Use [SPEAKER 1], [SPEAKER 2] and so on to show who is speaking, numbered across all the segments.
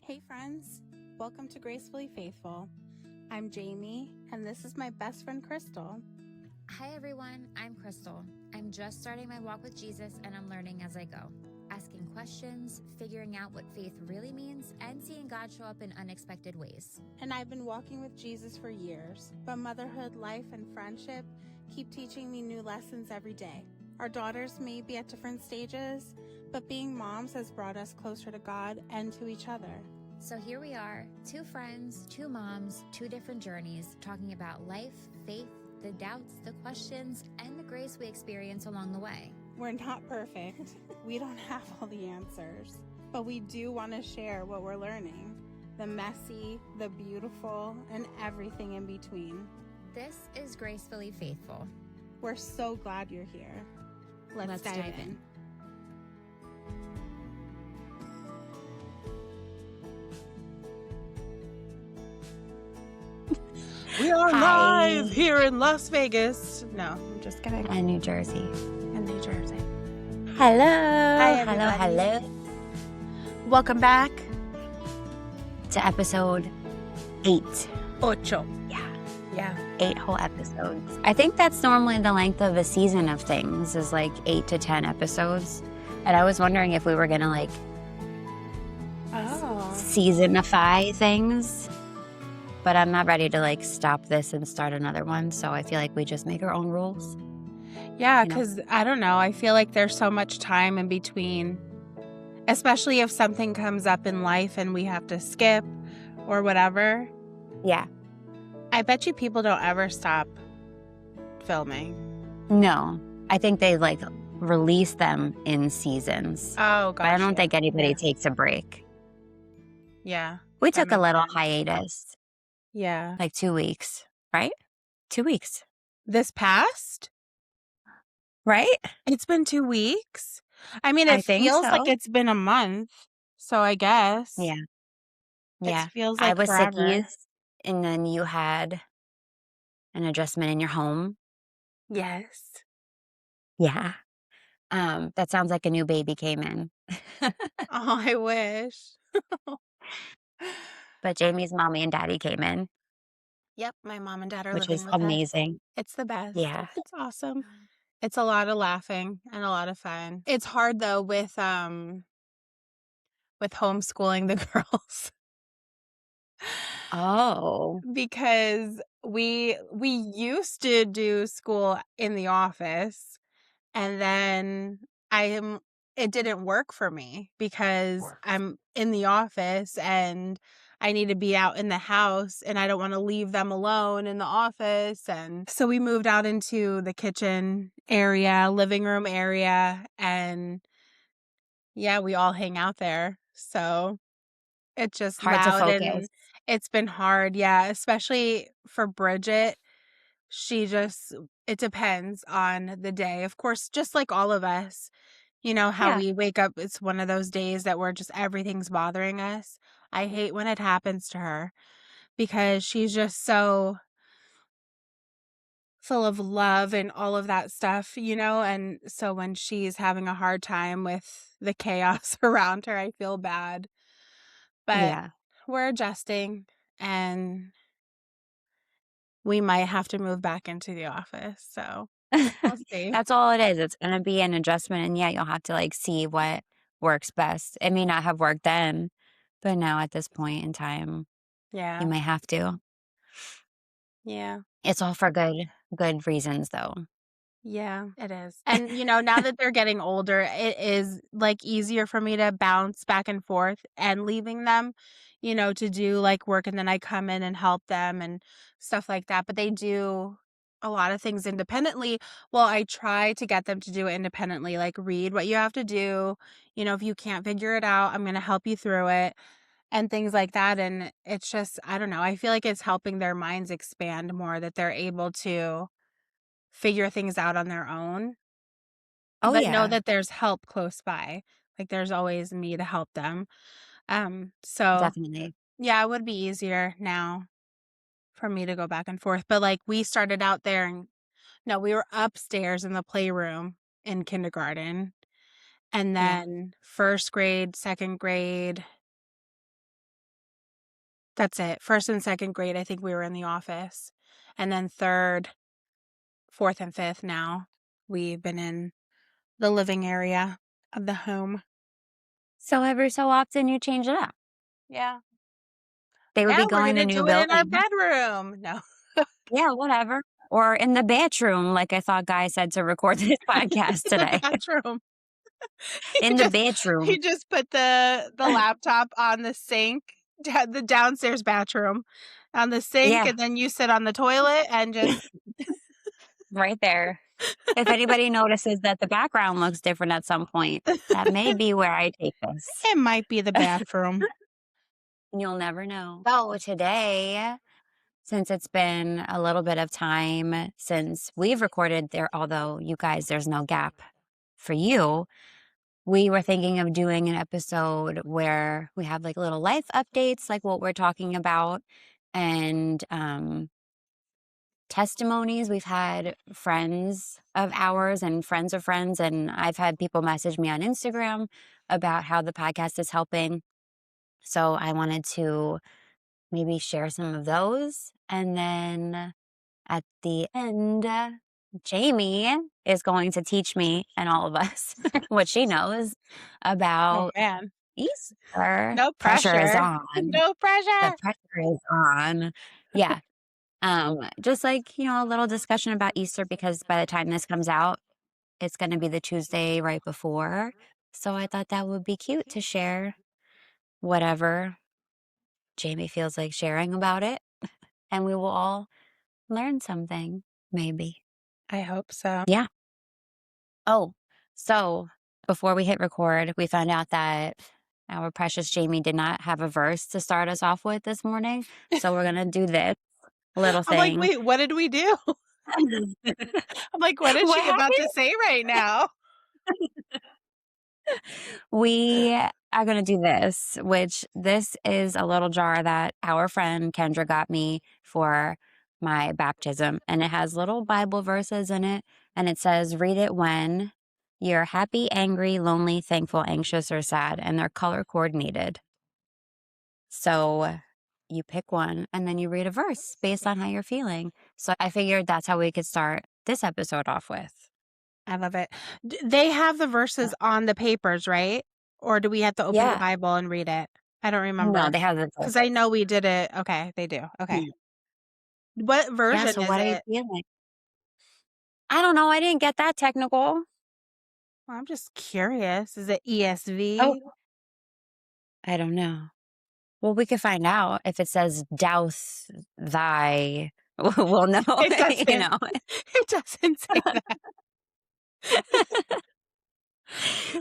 [SPEAKER 1] Hey friends, welcome to Gracefully Faithful. I'm Jamie, and this is my best friend Crystal.
[SPEAKER 2] Hi everyone, I'm Crystal. I'm just starting my walk with Jesus and I'm learning as I go, asking questions, figuring out what faith really means, and seeing God show up in unexpected ways.
[SPEAKER 1] And I've been walking with Jesus for years, but motherhood, life, and friendship keep teaching me new lessons every day. Our daughters may be at different stages, but being moms has brought us closer to God and to each other.
[SPEAKER 2] So here we are, two friends, two moms, two different journeys, talking about life, faith, the doubts, the questions, and the grace we experience along the way.
[SPEAKER 1] We're not perfect. We don't have all the answers, but we do want to share what we're learning. The messy, the beautiful, and everything in between.
[SPEAKER 2] This is Gracefully Faithful.
[SPEAKER 1] We're so glad you're here. Let's dive in.
[SPEAKER 3] We are
[SPEAKER 2] Hi.
[SPEAKER 3] live here in Las Vegas. No, I'm just kidding.
[SPEAKER 2] And New Jersey.
[SPEAKER 1] In New Jersey.
[SPEAKER 2] Hello.
[SPEAKER 1] everybody.
[SPEAKER 2] Hello.
[SPEAKER 1] Welcome back
[SPEAKER 2] To episode 8.
[SPEAKER 1] Ocho.
[SPEAKER 3] Yeah.
[SPEAKER 2] 8 whole episodes. I think that's normally the length of a season of things, is like 8 to 10 episodes. And I was wondering if we were going to like
[SPEAKER 1] Oh.
[SPEAKER 2] seasonify things. But I'm not ready to like stop this and start another one. So I feel like we just make our own rules.
[SPEAKER 1] Yeah,
[SPEAKER 2] You know?
[SPEAKER 1] because I don't know. I feel like there's so much time in between, especially if something comes up in life and we have to skip or whatever.
[SPEAKER 2] Yeah.
[SPEAKER 1] I bet you people don't ever stop filming.
[SPEAKER 2] No. I think they like release them in seasons.
[SPEAKER 1] Oh,
[SPEAKER 2] But I don't think anybody
[SPEAKER 1] Yeah.
[SPEAKER 2] takes a break.
[SPEAKER 1] Yeah.
[SPEAKER 2] We
[SPEAKER 1] That
[SPEAKER 2] took a
[SPEAKER 1] makes
[SPEAKER 2] little
[SPEAKER 1] sense.
[SPEAKER 2] hiatus,
[SPEAKER 1] Yeah.
[SPEAKER 2] like 2 weeks, right? 2 weeks,
[SPEAKER 1] This past?
[SPEAKER 2] right?
[SPEAKER 1] It's been 2 weeks. I mean,
[SPEAKER 2] I
[SPEAKER 1] it
[SPEAKER 2] think
[SPEAKER 1] feels like
[SPEAKER 2] so.
[SPEAKER 1] it's been a month. So I guess.
[SPEAKER 2] Yeah. Yeah.
[SPEAKER 1] It feels
[SPEAKER 2] I
[SPEAKER 1] like
[SPEAKER 2] was
[SPEAKER 1] forever.
[SPEAKER 2] sickies, and then you had an adjustment in your home.
[SPEAKER 1] Yes.
[SPEAKER 2] Yeah. That sounds like a new baby came in.
[SPEAKER 1] Oh, I wish.
[SPEAKER 2] But Jamie's mommy and daddy came in,
[SPEAKER 1] Yep, my mom and dad are
[SPEAKER 2] which
[SPEAKER 1] living
[SPEAKER 2] was
[SPEAKER 1] with us.
[SPEAKER 2] amazing.
[SPEAKER 1] It's the best.
[SPEAKER 2] Yeah.
[SPEAKER 1] It's awesome. It's a lot of laughing and a lot of fun. It's hard though with homeschooling the girls
[SPEAKER 2] Oh.
[SPEAKER 1] because we used to do school in the office, and then it didn't work for me because I'm in the office and I need to be out in the house and I don't want to leave them alone in the office. And so we moved out into the kitchen area, living room area, and yeah, we all hang out there. So it's just
[SPEAKER 2] Hard to
[SPEAKER 1] loud
[SPEAKER 2] focus.
[SPEAKER 1] and it's been hard. Yeah, especially for Bridget. It depends on the day. Of course, just like all of us, you know, how
[SPEAKER 2] Yeah.
[SPEAKER 1] we wake up, it's one of those days that we're just everything's bothering us. I hate when it happens to her because she's just so full of love and all of that stuff, you know? And so when she's having a hard time with the chaos around her, I feel bad. But
[SPEAKER 2] Yeah.
[SPEAKER 1] we're adjusting and we might have to move back into the office. So we'll see.
[SPEAKER 2] That's all it is. It's going to be an adjustment. And yeah, you'll have to like see what works best. It may not have worked then, but now at this point in time,
[SPEAKER 1] Yeah.
[SPEAKER 2] you might have to.
[SPEAKER 1] Yeah.
[SPEAKER 2] It's all for good reasons though.
[SPEAKER 1] Yeah, it is. And, you know, now that they're getting older, it is like easier for me to bounce back and forth and leaving them, you know, to do like work. And then I come in and help them and stuff like that. But they do a lot of things independently. Well, I try to get them to do it independently, like read what you have to do. You know, if you can't figure it out, I'm going to help you through it and things like that. And it's just, I don't know, I feel like it's helping their minds expand more that they're able to figure things out on their own,
[SPEAKER 2] Oh
[SPEAKER 1] but know
[SPEAKER 2] yeah,
[SPEAKER 1] that there's help close by. Like there's always me to help them. So
[SPEAKER 2] definitely.
[SPEAKER 1] yeah, it would be easier now for me to go back and forth. But like we started out there and no, we were upstairs in the playroom in kindergarten. And
[SPEAKER 2] Yeah.
[SPEAKER 1] then first grade, second grade, That's it. 1st and 2nd grade, I think we were in the office. And then 3rd, 4th, and 5th now, we've been in the living area of the home.
[SPEAKER 2] So every so often you change it up.
[SPEAKER 1] Yeah.
[SPEAKER 2] They would
[SPEAKER 1] Now
[SPEAKER 2] be
[SPEAKER 1] we're
[SPEAKER 2] going to
[SPEAKER 1] gonna
[SPEAKER 2] new
[SPEAKER 1] do it in our
[SPEAKER 2] buildings.
[SPEAKER 1] bedroom. No.
[SPEAKER 2] Yeah, whatever. Or in the bathroom, like I thought Guy said to record this podcast
[SPEAKER 1] In the
[SPEAKER 2] today.
[SPEAKER 1] bathroom.
[SPEAKER 2] In the bedroom.
[SPEAKER 1] He just put the laptop on the sink, the downstairs bathroom, on the sink,
[SPEAKER 2] Yeah,
[SPEAKER 1] and then you sit on the toilet and just
[SPEAKER 2] right there. If anybody notices that the background looks different at some point, that may be where I take this.
[SPEAKER 1] it might be the bathroom.
[SPEAKER 2] You'll never know. So today, since it's been a little bit of time since we've recorded there, although you guys, there's no gap for you, we were thinking of doing an episode where we have like little life updates, like what we're talking about, and testimonies. We've had friends of ours and friends of friends, and I've had people message me on Instagram about how the podcast is helping. So I wanted to maybe share some of those. And then at the end, Jamie is going to teach me and all of us what she knows
[SPEAKER 1] Oh,
[SPEAKER 2] about
[SPEAKER 1] man.
[SPEAKER 2] Easter.
[SPEAKER 1] No
[SPEAKER 2] Pressure is
[SPEAKER 1] pressure.
[SPEAKER 2] on.
[SPEAKER 1] No
[SPEAKER 2] The
[SPEAKER 1] pressure.
[SPEAKER 2] pressure is on. Yeah. Just like, a little discussion about Easter because by the time this comes out, it's going to be the Tuesday right before. So I thought that would be cute to share whatever Jamie feels like sharing about it. And we will all learn something, maybe.
[SPEAKER 1] I hope so.
[SPEAKER 2] Yeah. Oh, so before we hit record, we found out that our precious Jamie did not have a verse to start us off with this morning. So we're going to do this little
[SPEAKER 1] I'm like,
[SPEAKER 2] thing.
[SPEAKER 1] "Wait, what did we do?" I'm like, "What is
[SPEAKER 2] What
[SPEAKER 1] she about to
[SPEAKER 2] happened?
[SPEAKER 1] say right now?"
[SPEAKER 2] We are going to do this, which this is a little jar that our friend Kendra got me for my baptism. And it has little Bible verses in it. And it says, read it when you're happy, angry, lonely, thankful, anxious, or sad. And they're color coordinated. So you pick one and then you read a verse based on how you're feeling. So I figured that's how we could start this episode off with.
[SPEAKER 1] I love it. They have the verses on the papers, right? Or do we have to open the
[SPEAKER 2] Yeah.
[SPEAKER 1] Bible and read it? I don't
[SPEAKER 2] No,
[SPEAKER 1] remember
[SPEAKER 2] they have the
[SPEAKER 1] because I
[SPEAKER 2] verses.
[SPEAKER 1] know we did it. Okay, they do. Okay. What
[SPEAKER 2] Yeah.
[SPEAKER 1] version
[SPEAKER 2] So
[SPEAKER 1] is
[SPEAKER 2] what are you
[SPEAKER 1] it?
[SPEAKER 2] feeling? I don't know. I didn't get that technical.
[SPEAKER 1] Well, I'm just curious. Is it
[SPEAKER 2] Oh,
[SPEAKER 1] ESV?
[SPEAKER 2] I don't know. Well, we could find out if it says douse thy. We'll know,
[SPEAKER 1] It
[SPEAKER 2] you
[SPEAKER 1] doesn't.
[SPEAKER 2] know.
[SPEAKER 1] It doesn't say that.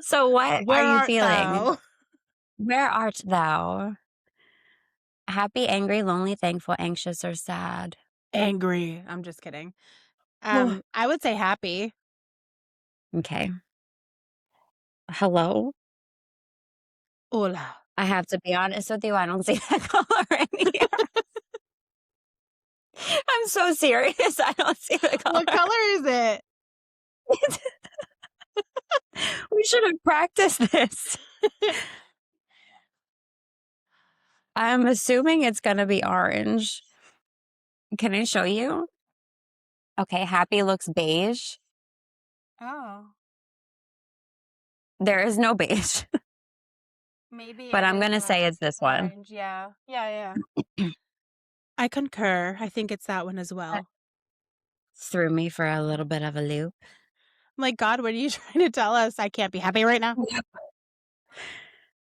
[SPEAKER 2] So what are
[SPEAKER 1] Where
[SPEAKER 2] you
[SPEAKER 1] art
[SPEAKER 2] feeling?
[SPEAKER 1] thou?
[SPEAKER 2] Where art thou? Happy, angry, lonely, thankful, anxious, or sad?
[SPEAKER 1] Angry. I'm just kidding.
[SPEAKER 2] Oh,
[SPEAKER 1] I would say happy.
[SPEAKER 2] okay. Hello?
[SPEAKER 1] Hola.
[SPEAKER 2] I have to be honest with you. I don't see that color in here. I'm so serious. I don't see the
[SPEAKER 1] What
[SPEAKER 2] color.
[SPEAKER 1] color is it?
[SPEAKER 2] We should have practiced this. I'm assuming it's going to be orange. Can I show you? Okay, happy looks beige.
[SPEAKER 1] Oh,
[SPEAKER 2] There is no beige,
[SPEAKER 1] maybe
[SPEAKER 2] but
[SPEAKER 1] it
[SPEAKER 2] I'm
[SPEAKER 1] is
[SPEAKER 2] going to say it's this one.
[SPEAKER 1] orange. Yeah. Yeah, yeah. I concur. I think it's that one as
[SPEAKER 2] That
[SPEAKER 1] well.
[SPEAKER 2] threw me for a little bit of a loop.
[SPEAKER 1] I'm like, God, what are you trying to tell us? I can't be happy right now.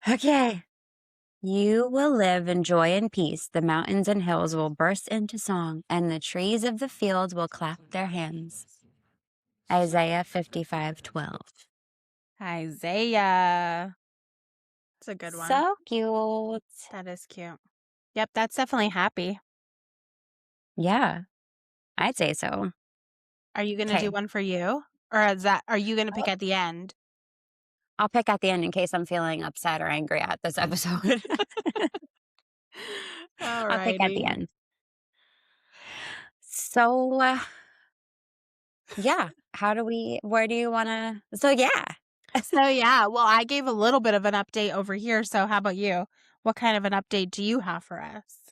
[SPEAKER 2] Okay. You will live in joy and peace. The mountains and hills will burst into song, and the trees of the field will clap their hands. Isaiah 55:12.
[SPEAKER 1] Isaiah. It's a good one.
[SPEAKER 2] So cute.
[SPEAKER 1] That is cute. Yep, that's definitely happy.
[SPEAKER 2] Yeah, I'd say so.
[SPEAKER 1] Are you gonna
[SPEAKER 2] Okay.
[SPEAKER 1] do one for you? Or are you gonna pick at the end?
[SPEAKER 2] I'll pick at the end in case I'm feeling upset or angry at this episode. I'll pick at the
[SPEAKER 1] Alrighty.
[SPEAKER 2] end. So, yeah, where do you want to? So, yeah.
[SPEAKER 1] So yeah, well, I gave a little bit of an update over here. So how about you? What kind of an update do you have for us?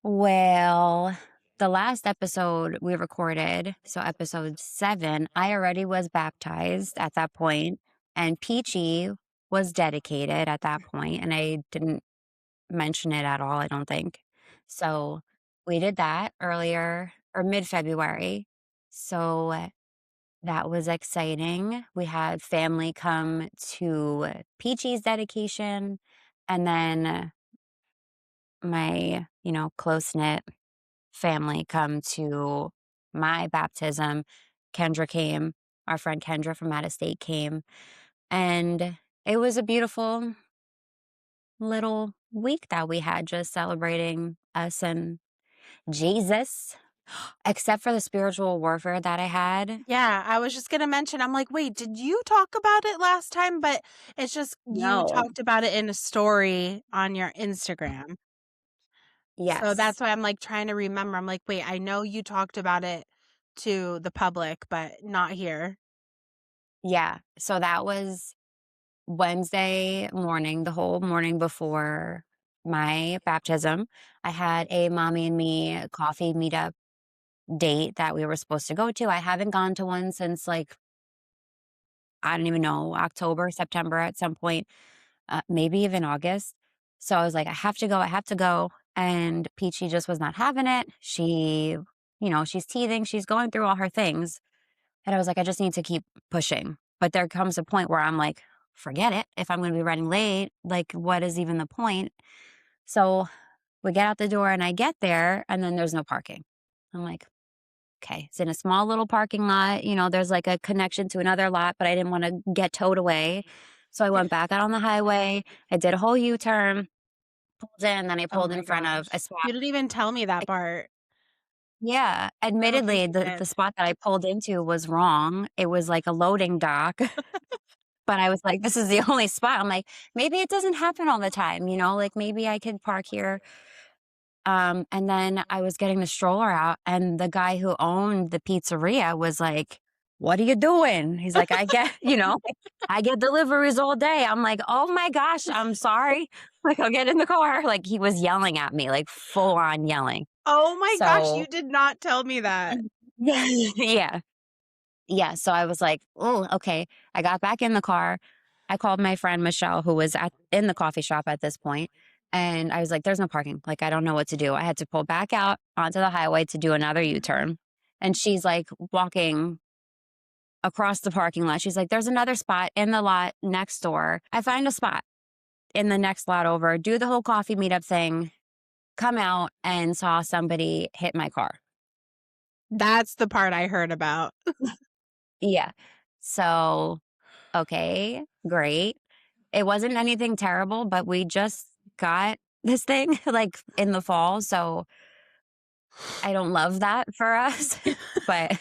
[SPEAKER 2] Well, the last episode we recorded, so episode 7, I already was baptized at that point, and Peachy was dedicated at that point, and I didn't mention it at all, I don't think. So we did that earlier or mid-February. So that was exciting. We had family come to Peachy's dedication, and then my, close-knit family come to my baptism. Kendra came, our friend Kendra from out of state came, and it was a beautiful little week that we had just celebrating us and Jesus, except for the spiritual warfare that I had.
[SPEAKER 1] Yeah, I was just gonna mention, I'm like, "Wait, did you talk about it last time?" But it's just you
[SPEAKER 2] No.
[SPEAKER 1] talked about it in a story on your Instagram. So
[SPEAKER 2] Yes.
[SPEAKER 1] that's why I'm, like, trying to remember. I'm like, "Wait, I know you talked about it to the public, but not here."
[SPEAKER 2] Yeah. So that was Wednesday morning, the whole morning before my baptism. I had a mommy and me coffee meetup date that we were supposed to go to. I haven't gone to one since like, I don't even know, October, September at some point, maybe even August. So I was like, I have to go. I have to go. And Peachy just was not having it. She's teething. She's going through all her things. And I was like, I just need to keep pushing. But there comes a point where I'm like, forget it. If I'm going to be running late, like, what is even the point? So we get out the door and I get there and then there's no parking. I'm like, okay, it's in a small little parking lot. There's like a connection to another lot, but I didn't want to get towed away. So I went back out on the highway. I did a whole U turn, pulled in, then I
[SPEAKER 1] Oh
[SPEAKER 2] pulled in
[SPEAKER 1] my
[SPEAKER 2] front of a
[SPEAKER 1] gosh.
[SPEAKER 2] spot.
[SPEAKER 1] You didn't even tell me that part.
[SPEAKER 2] Yeah,
[SPEAKER 1] I don't think
[SPEAKER 2] admittedly,
[SPEAKER 1] you
[SPEAKER 2] the
[SPEAKER 1] did.
[SPEAKER 2] spot that I pulled into was wrong. It was like a loading dock. But I was like, "This is the only spot." I'm like, "Maybe it doesn't happen all the time, like, maybe I could park here." And then I was getting the stroller out, and the guy who owned the pizzeria was like, "What are you doing?" He's like, "I get" "I get deliveries all day." I'm like, "Oh my gosh, I'm sorry." Like, "I'll get in the car." Like, he was yelling at me, like, full on yelling.
[SPEAKER 1] Oh my gosh, you
[SPEAKER 2] So
[SPEAKER 1] did not tell me that.
[SPEAKER 2] yeah. Yeah, so I was like, "Oh, okay." I got back in the car. I called my friend Michelle, who was in the coffee shop at this point, and I was like, "There's no parking. Like, I don't know what to do." I had to pull back out onto the highway to do another
[SPEAKER 1] Mhm.
[SPEAKER 2] U-turn, and she's like walking across the parking lot. She's like, "There's another spot in the lot next door." I find a spot in the next lot over, do the whole coffee meetup thing, come out and saw somebody hit my car.
[SPEAKER 1] That's the part I heard about.
[SPEAKER 2] Yeah. So, okay, great. It wasn't anything terrible, but we just got this thing, like, in the fall, so I don't love that for us, but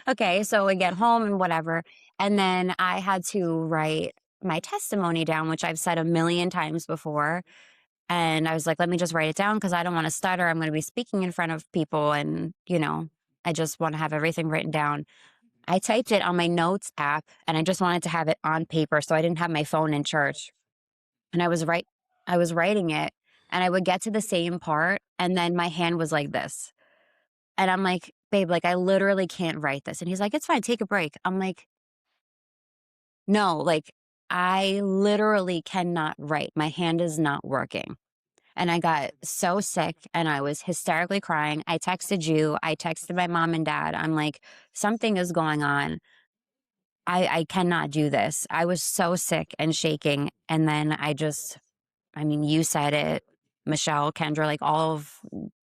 [SPEAKER 2] okay, so we get home and whatever, and then I had to write my testimony down, which I've said a million times before, and I was like, "Let me just write it down because I don't wanna stutter, I'm gonna be speaking in front of people and, I just wanna have everything written down." I typed it on my notes app, and I just wanted to have it on paper, so I didn't have my phone in church. And I was writing it, and I would get to the same part, and then my hand was like this. And I'm like, "Babe, like, I literally can't write this." And he's like, "It's fine, take a break." I'm like, "No, like, I literally cannot write. My hand is not working." And I got so sick, and I was hysterically crying. I texted you, I texted my mom and dad. I'm like, "Something is going on. I cannot do this." I was so sick and shaking, and then I mean, you said it, Michelle, Kendra, like, all of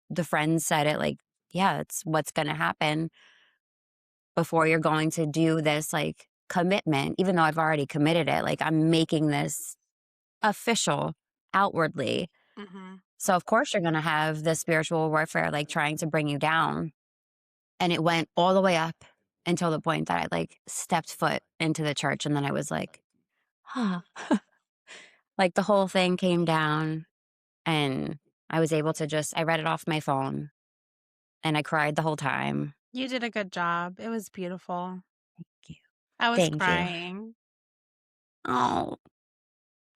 [SPEAKER 2] the friends said it, like, "Yeah, it's what's gonna happen before you're going to do this, like, commitment." Even though I've already committed it, like, I'm making this official outwardly.
[SPEAKER 1] Mhm.
[SPEAKER 2] So, of course, you're gonna have the spiritual warfare, like, trying to bring you down, and it went all the way up until the point that I, like, stepped foot into the church, and then I was like, "Huh." Like, the whole thing came down, and I was able to just I read it off my phone, and I cried the whole time.
[SPEAKER 1] You did a good job. It was beautiful.
[SPEAKER 2] Thank you.
[SPEAKER 1] I was
[SPEAKER 2] Thank you.
[SPEAKER 1] crying.
[SPEAKER 2] Oh.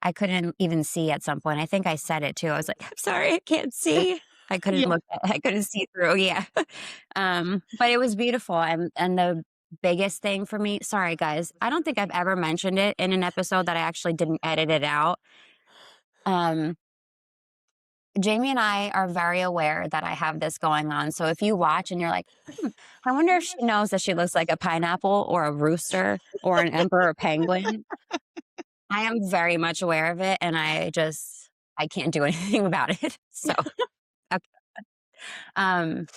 [SPEAKER 2] I couldn't even see at some point. I think I said it too. I was like, "I'm sorry, I can't see."
[SPEAKER 1] Yeah.
[SPEAKER 2] I couldn't see through, yeah. But it was beautiful, and the biggest thing for me, sorry guys, I don't think I've ever mentioned it in an episode that I actually didn't edit it out. Um, Jamie and I are very aware that I have this going on, so if you watch and you're like, I wonder if she knows that she looks like a pineapple or a rooster or an emperor penguin." I am very much aware of it, and I can't do anything about it. So, ok um,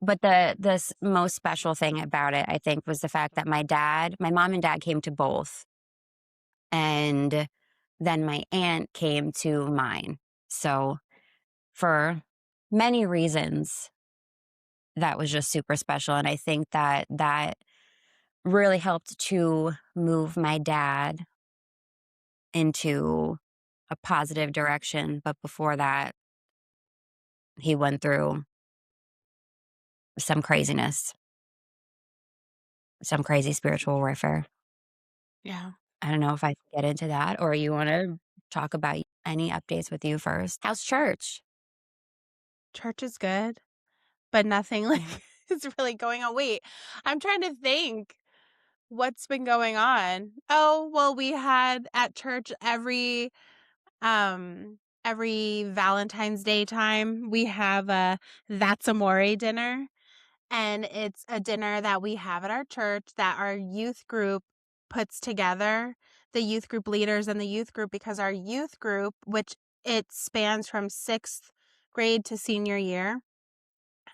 [SPEAKER 2] but the most special thing about it, I think, was the fact that my mom and dad came to both, and then my aunt came to mine. So, for many reasons, that was just super special, and I think that that really helped to move my dad into a positive direction, but before that, he went through some craziness, some crazy spiritual warfare.
[SPEAKER 1] Yeah.
[SPEAKER 2] I don't know if I can get into that, or you wanna talk about any updates with you first. How's church?
[SPEAKER 1] Church is good, but nothing like
[SPEAKER 2] Yeah.
[SPEAKER 1] is really going on. Wait, I'm trying to think what's been going on. Oh, well, we had at church every Valentine's Day time, we have a That's Amore dinner. And it's a dinner that we have at our church that our youth group puts together, the youth group leaders and the youth group, because our youth group, which it spans from 6th grade to senior year,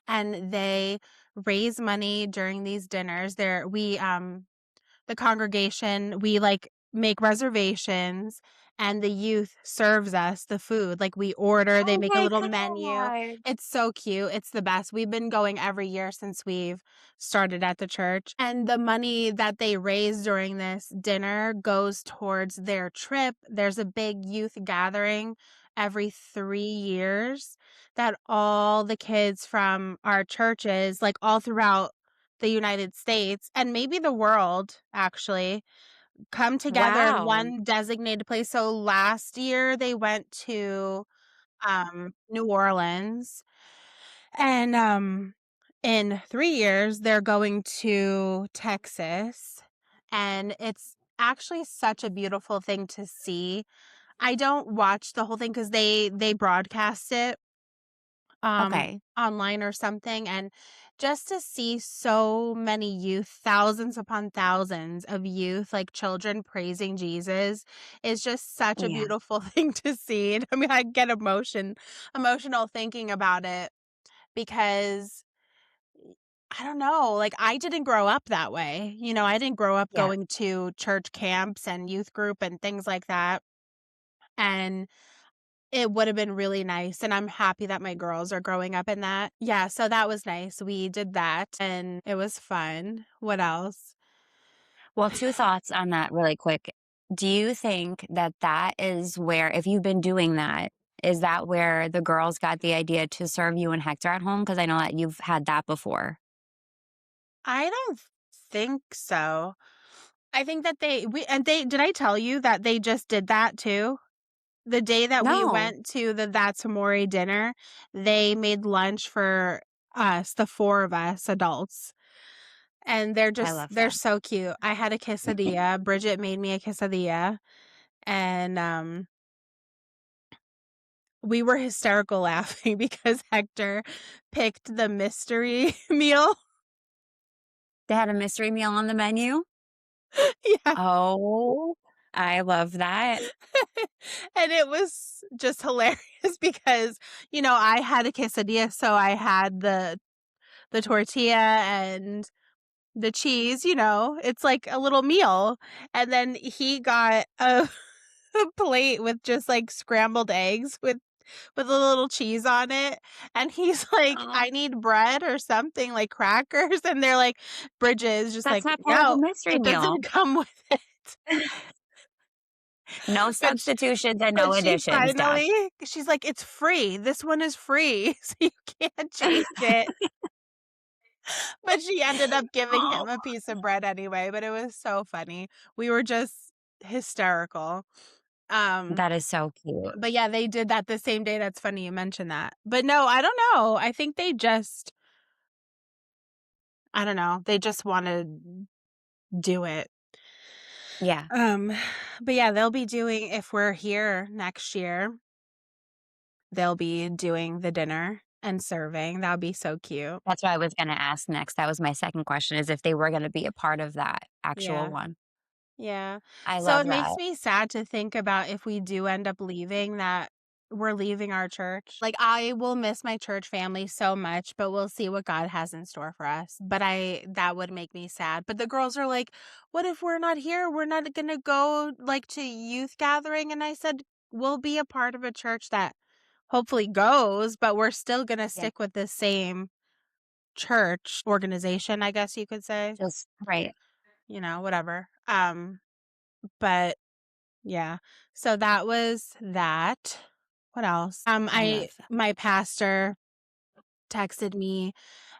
[SPEAKER 1] and they raise money during these dinners. The congregation, we like make reservations and the youth serves us the food. Like we order, they
[SPEAKER 2] Oh
[SPEAKER 1] make a
[SPEAKER 2] my
[SPEAKER 1] little menu.
[SPEAKER 2] god.
[SPEAKER 1] It's so cute. It's the best. We've been going every year since we've started at the church. And the money that they raise during this dinner goes towards their trip. There's a big youth gathering every 3 years that all the kids from our churches, like all throughout the United States and maybe the world actually come together in
[SPEAKER 2] Wow.
[SPEAKER 1] one designated place. So last year they went to New Orleans and in 3 years they're going to Texas and it's actually such a beautiful thing to see. I don't watch the whole thing cuz they broadcast it
[SPEAKER 2] Okay.
[SPEAKER 1] online or something, and just to see so many youth, thousands upon thousands of youth, like children praising Jesus is just such a
[SPEAKER 2] Yeah.
[SPEAKER 1] beautiful thing to see. And I mean, I get emotional thinking about it because I don't know, like I didn't grow up that way. I didn't grow up
[SPEAKER 2] Yeah.
[SPEAKER 1] going to church camps and youth group and things like that. And it would have been really nice, and I'm happy that my girls are growing up in that. Yeah, so that was nice. We did that, and it was fun. What else?
[SPEAKER 2] Well, 2 thoughts on that really quick. Do you think that that is where, if you've been doing that, is that where the girls got the idea to serve you and Hector at home? Because I know that you've had that before.
[SPEAKER 1] I don't think so. I think that they did I tell you that they just did that too? The day that we
[SPEAKER 2] No.
[SPEAKER 1] went to the That's Amore dinner, they made lunch for us, the 4 of us adults. And
[SPEAKER 2] I love
[SPEAKER 1] they're
[SPEAKER 2] that.
[SPEAKER 1] so cute. I had a quesadilla. Bridget made me a quesadilla, and we were hysterical laughing because Hector picked the mystery meal.
[SPEAKER 2] They had a mystery meal on the menu?
[SPEAKER 1] Yeah.
[SPEAKER 2] Oh, I love that.
[SPEAKER 1] And it was just hilarious because, I had a quesadilla, so I had the tortilla and the cheese, it's like a little meal. And then he got a a plate with just like scrambled eggs with a little cheese on it, and he's like,
[SPEAKER 2] Oh,
[SPEAKER 1] "I need bread or something, like crackers," and they're like Bridget is just
[SPEAKER 2] that's
[SPEAKER 1] like,
[SPEAKER 2] not part of the
[SPEAKER 1] "No,
[SPEAKER 2] mystery
[SPEAKER 1] it
[SPEAKER 2] meal.
[SPEAKER 1] doesn't come with it."
[SPEAKER 2] No
[SPEAKER 1] But sh
[SPEAKER 2] substitutions and no
[SPEAKER 1] but she
[SPEAKER 2] additions, Doc.
[SPEAKER 1] finally she's like, "It's free. This one is free, so you can't change it." But she ended up giving
[SPEAKER 2] Oh,
[SPEAKER 1] him a piece of bread anyway, but it was so funny. We were just hysterical. Um,
[SPEAKER 2] That is so cute.
[SPEAKER 1] but yeah, they did that the same day. That's funny you mentioned that. But no, I don't know. I think they just I don't know. They just wanna do it.
[SPEAKER 2] Yeah.
[SPEAKER 1] Um, but yeah, they'll be doing if we're here next year, they'll be doing the dinner and serving. That'll be so cute.
[SPEAKER 2] That's what I was gonna ask next. That was my second question is if they were gonna be a part of that actual
[SPEAKER 1] Yeah.
[SPEAKER 2] one.
[SPEAKER 1] Yeah.
[SPEAKER 2] I
[SPEAKER 1] So
[SPEAKER 2] love
[SPEAKER 1] it makes
[SPEAKER 2] that.
[SPEAKER 1] me sad to think about if we do end up leaving that we're leaving our church. Like I will miss my church family so much, but we'll see what God has in store for us. But that would make me sad. But the girls are like, "What if we're not here? We're not going to go like to youth gathering." And I said, "We'll be a part of a church that hopefully goes, but we're still going to
[SPEAKER 2] Yeah.
[SPEAKER 1] stick with the same church organization, I guess you could say.
[SPEAKER 2] Just right.
[SPEAKER 1] Whatever." But yeah. So that was that. What else?
[SPEAKER 2] I
[SPEAKER 1] I
[SPEAKER 2] love that.
[SPEAKER 1] my pastor texted me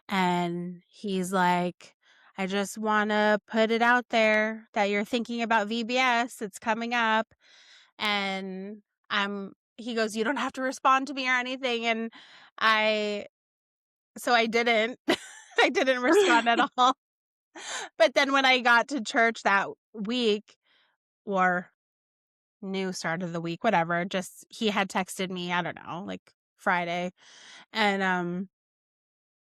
[SPEAKER 1] and he's like, I just want to put it out there that you're thinking about VBS. It's coming up. And he goes, you don't have to respond to me or anything. And I, so I didn't, I didn't respond at all. But then when I got to church that week, or new start of the week, whatever. Just he had texted me, I don't know, like Friday. And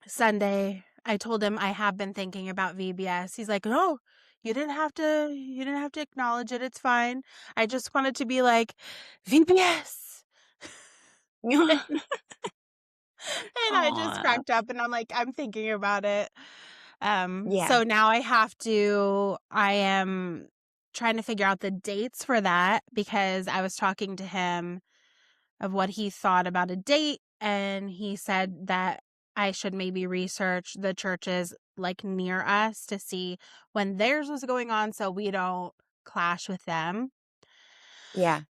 [SPEAKER 1] Sunday, I told him I have been thinking about VBS. He's like, "No, you didn't have to acknowledge it. It's fine. I just wanted to be like VBS." And I just
[SPEAKER 2] Aw.
[SPEAKER 1] cracked up and I'm like, I'm thinking about it.
[SPEAKER 2] Yeah.
[SPEAKER 1] So now I am trying to figure out the dates for that because I was talking to him of what he thought about a date, and he said that I should maybe research the churches like near us to see when theirs was going on so we don't clash with them.
[SPEAKER 2] Yeah.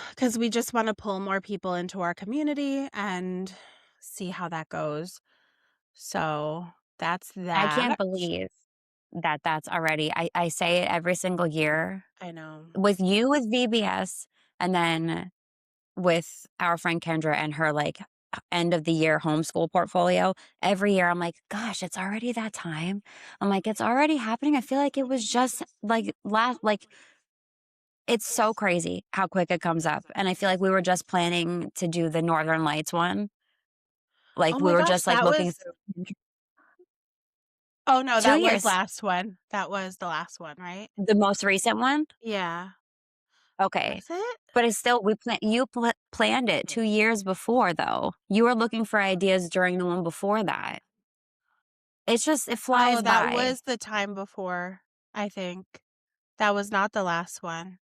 [SPEAKER 1] Because we just want to pull more people into our community and see how that goes. So that's
[SPEAKER 2] I can't
[SPEAKER 1] that.
[SPEAKER 2] believe that that's already I say it every single year.
[SPEAKER 1] I know.
[SPEAKER 2] With you with VBS and then with our friend Kendra and her, like, end of the year homeschool portfolio, every year I'm like, "Gosh, it's already that time." I'm like, "It's already happening." I feel like it was just, like, last like, it's so crazy how quick it comes up, and I feel like we were just planning to do the Northern Lights one.
[SPEAKER 1] Oh
[SPEAKER 2] Like, we
[SPEAKER 1] my
[SPEAKER 2] were
[SPEAKER 1] gosh,
[SPEAKER 2] just, like, looking through
[SPEAKER 1] oh no,
[SPEAKER 2] 2
[SPEAKER 1] that was
[SPEAKER 2] years.
[SPEAKER 1] last one. That was the last one, right?
[SPEAKER 2] The most recent one?
[SPEAKER 1] Yeah.
[SPEAKER 2] Okay.
[SPEAKER 1] Was it?
[SPEAKER 2] But it's still planned it 2 years before, though. You were looking for ideas during the one before that. It's just it
[SPEAKER 1] Oh,
[SPEAKER 2] flies
[SPEAKER 1] that
[SPEAKER 2] by.
[SPEAKER 1] was the time before, I think. That was not the last one.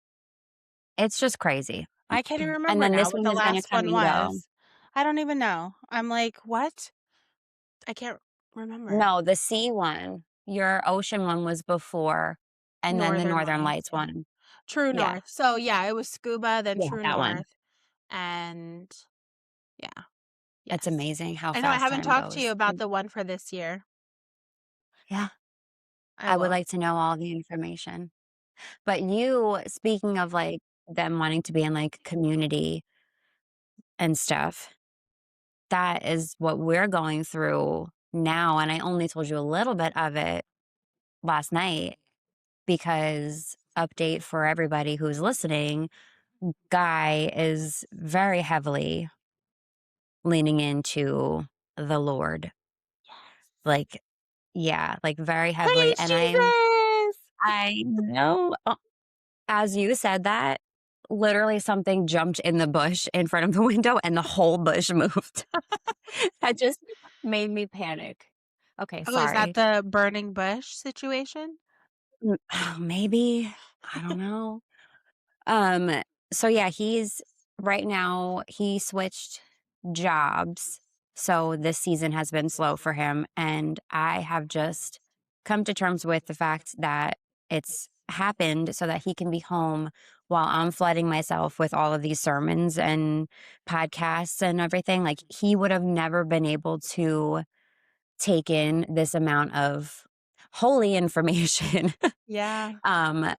[SPEAKER 2] It's just crazy.
[SPEAKER 1] I can't even
[SPEAKER 2] And
[SPEAKER 1] remember
[SPEAKER 2] then
[SPEAKER 1] now
[SPEAKER 2] this
[SPEAKER 1] what
[SPEAKER 2] one
[SPEAKER 1] the
[SPEAKER 2] is gonna
[SPEAKER 1] last
[SPEAKER 2] come
[SPEAKER 1] one
[SPEAKER 2] and go.
[SPEAKER 1] was. I don't even know. I'm like, "What?" I can't remember.
[SPEAKER 2] No, the sea one, your ocean one was before, and then the
[SPEAKER 1] Northern
[SPEAKER 2] Northern
[SPEAKER 1] Lights,
[SPEAKER 2] Lights
[SPEAKER 1] yeah.
[SPEAKER 2] one.
[SPEAKER 1] True
[SPEAKER 2] Yeah.
[SPEAKER 1] North. So, yeah, it was scuba, then
[SPEAKER 2] Yeah,
[SPEAKER 1] True
[SPEAKER 2] that one.
[SPEAKER 1] North, and yeah,
[SPEAKER 2] It's
[SPEAKER 1] yes.
[SPEAKER 2] amazing how
[SPEAKER 1] I know I
[SPEAKER 2] fast
[SPEAKER 1] haven't
[SPEAKER 2] time
[SPEAKER 1] talked to you
[SPEAKER 2] goes.
[SPEAKER 1] about the one for this year.
[SPEAKER 2] Yeah.
[SPEAKER 1] I
[SPEAKER 2] I would
[SPEAKER 1] will.
[SPEAKER 2] like to know all the information. But you, speaking of, like, them wanting to be in, like, community and stuff, that is what we're going through now, and I only told you a little bit of it last night because update for everybody who's listening, Guy is very heavily leaning into the Lord. Like, yeah, like, very heavily,
[SPEAKER 1] Praise
[SPEAKER 2] and
[SPEAKER 1] Jesus!
[SPEAKER 2] I know, as you said that, literally something jumped in the bush in front of the window and the whole bush moved. That just made me panic. Okay,
[SPEAKER 1] Oh, is that
[SPEAKER 2] sorry.
[SPEAKER 1] the burning bush situation?
[SPEAKER 2] Maybe, I don't know. Um, so yeah, he's right now he switched jobs. So this season has been slow for him and I have just come to terms with the fact that it's happened so that he can be home while I'm flooding myself with all of these sermons and podcasts and everything. Like he would have never been able to take in this amount of holy information.
[SPEAKER 1] Yeah.
[SPEAKER 2] um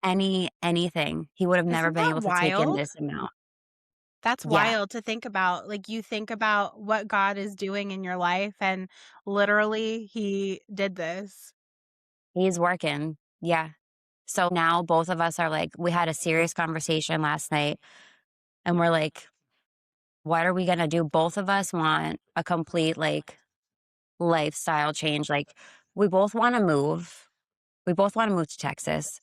[SPEAKER 2] anything. He would have never
[SPEAKER 1] Isn't
[SPEAKER 2] been
[SPEAKER 1] that
[SPEAKER 2] able to take in
[SPEAKER 1] wild?
[SPEAKER 2] this amount.
[SPEAKER 1] That's
[SPEAKER 2] Yeah,
[SPEAKER 1] wild to think about. Like, you think about what God is doing in your life, and literally, He did this.
[SPEAKER 2] he's working. Yeah. So now both of us are like we had a serious conversation last night, and we're like, "What are we gonna do?" Both of us want a complete, like, lifestyle change, like, we both wanna move. We both wanna move to Texas,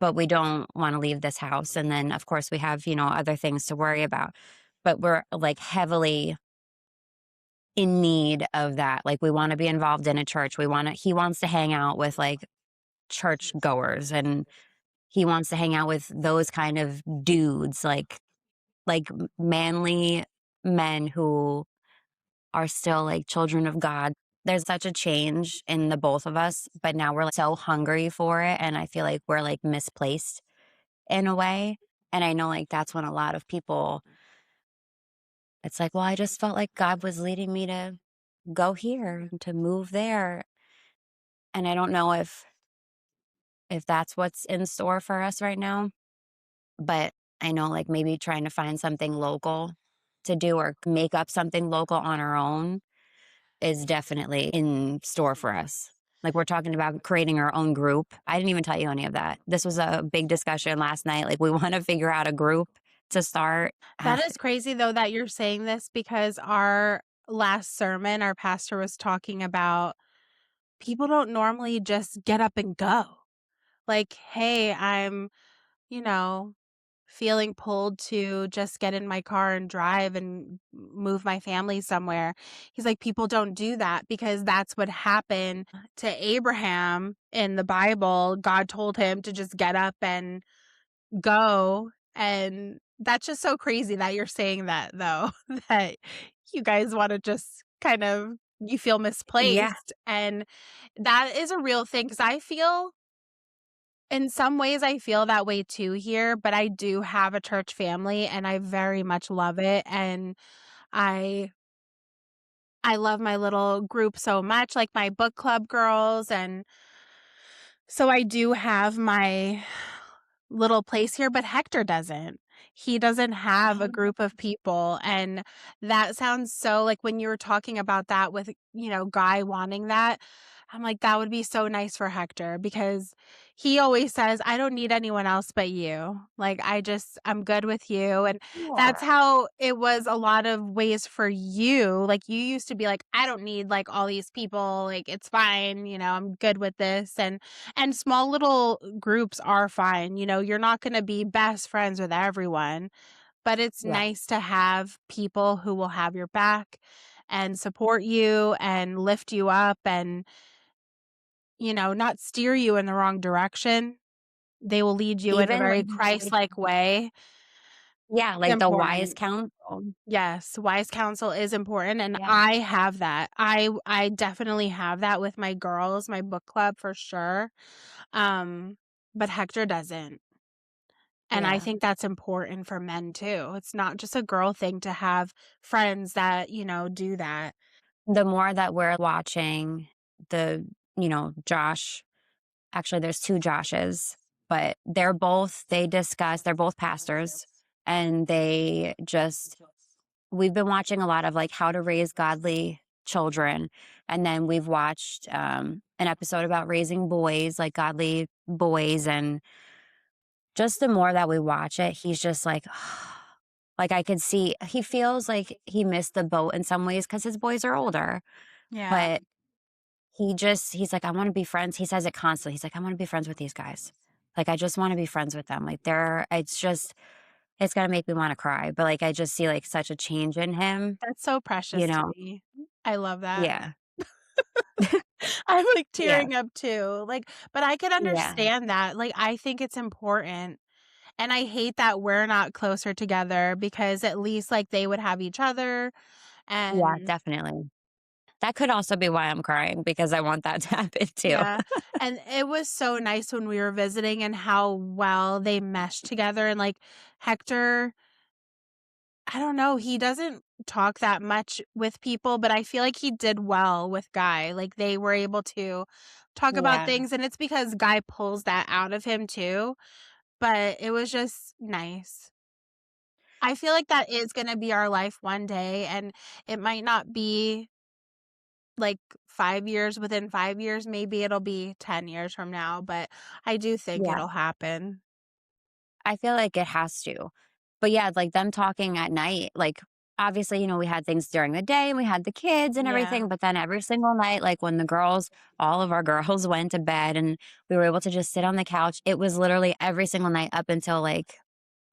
[SPEAKER 2] but we don't wanna leave this house, and then, of course, we have, other things to worry about, but we're, like, heavily in need of that, like, we wanna be involved in a church, he wants to hang out with, like, church goers, and he wants to hang out with those kind of dudes, manly men who are still, like, children of God. There's such a change in the both of us, but now we're, like, so hungry for it, and I feel like we're, like, misplaced in a way, and I know, like, that's when a lot of people it's like, "Well, I just felt like God was leading me to go here, and to move there," and I don't know if that's what's in store for us right now, but I know, like, maybe trying to find something local to do or make up something local on our own is definitely in store for us. Like, we're talking about creating our own group. I didn't even tell you any of that. This was a big discussion last night. Like, we wanna figure out a group to start.
[SPEAKER 1] That is crazy, though, that you're saying this because our last sermon, our pastor was talking about people don't normally just get up and go. Like, "Hey, I'm, you know, feeling pulled to just get in my car and drive and move my family somewhere." He's like, "People don't do that because that's what happened to Abraham in the Bible. God told him to just get up and go." And that's just so crazy that you're saying that, though, that you guys wanna just kind of you feel
[SPEAKER 2] Yeah,
[SPEAKER 1] misplaced, and that is a real thing. Because I feel in some ways, I feel that way too here, but I do have a church family, and I very much love it, and I I love my little group so much, like my book club girls, and so I do have my little place here, but Hector doesn't. He doesn't have a
[SPEAKER 2] oh,
[SPEAKER 1] group of people, and that sounds so like when you were talking about that with, Guy wanting that, I'm like, that would be so nice for Hector because he always says, "I don't need anyone else but you." Like, I'm good with you, and that's
[SPEAKER 2] sure.
[SPEAKER 1] how it was a lot of ways for you. Like, you used to be like, "I don't need, like, all these people, like, it's fine, I'm good with this," and small little groups are fine, you're not gonna be best friends with everyone, but it's
[SPEAKER 2] Yeah.
[SPEAKER 1] nice to have people who will have your back and support you and lift you up and, not steer you in the wrong direction. They will lead you in a
[SPEAKER 2] Even,
[SPEAKER 1] very
[SPEAKER 2] like
[SPEAKER 1] Christ-like way.
[SPEAKER 2] yeah, like the wise
[SPEAKER 1] Important.
[SPEAKER 2] counsel.
[SPEAKER 1] Yes, wise counsel is important, and
[SPEAKER 2] Yeah,
[SPEAKER 1] I have that. I definitely have that with my girls, my book club for sure, um, but Hector doesn't. And I
[SPEAKER 2] yeah.
[SPEAKER 1] think that's important for men too. It's not just a girl thing to have friends that, do that.
[SPEAKER 2] The more that we're watching the, Josh actually, there's 2 Joshes, but they're both pastors, and we've been watching a lot of, like, how to raise godly children, and then we've watched, an episode about raising boys, like godly boys, and just the more that we watch it, he's just like, like, I could see he feels like he missed the boat in some ways because his boys are older,
[SPEAKER 1] Yeah.
[SPEAKER 2] but he's like, "I wanna be friends." He says it constantly. He's like, "I wanna be friends with these guys." Like, I just wanna be friends with them. Like, it's gonna make me wanna cry, but, like, I just see, like, such a change in him,
[SPEAKER 1] That's so
[SPEAKER 2] you
[SPEAKER 1] precious to
[SPEAKER 2] know?
[SPEAKER 1] me. I love that.
[SPEAKER 2] Yeah.
[SPEAKER 1] I'm, like,
[SPEAKER 2] Yeah.
[SPEAKER 1] tearing up too, like, but I can
[SPEAKER 2] Yeah.
[SPEAKER 1] understand that, like, I think it's important, and I hate that we're not closer together because at least, like, they would have each other,
[SPEAKER 2] Yeah,
[SPEAKER 1] and
[SPEAKER 2] definitely. That could also be why I'm crying because I want that to happen too.
[SPEAKER 1] yeah, and it was so nice when we were visiting and how well they meshed together, and, like, Hector, I don't know, he doesn't talk that much with people, but I feel like he did well with Guy, like, they were able to talk about
[SPEAKER 2] Yeah.
[SPEAKER 1] things, and it's because Guy pulls that out of him too, but it was just nice. I feel like that is gonna be our life one day, and it might not be, like, 5 years within 5 years, maybe it'll be 10 years from now, but I do think
[SPEAKER 2] Yeah.
[SPEAKER 1] it'll happen.
[SPEAKER 2] I feel like it has to. But yeah, like them talking at night, like obviously, we had things during the day and we had the kids and
[SPEAKER 1] Yeah,
[SPEAKER 2] everything, but then every single night, like when the girls, all of our girls went to bed and we were able to just sit on the couch, it was literally every single night up until like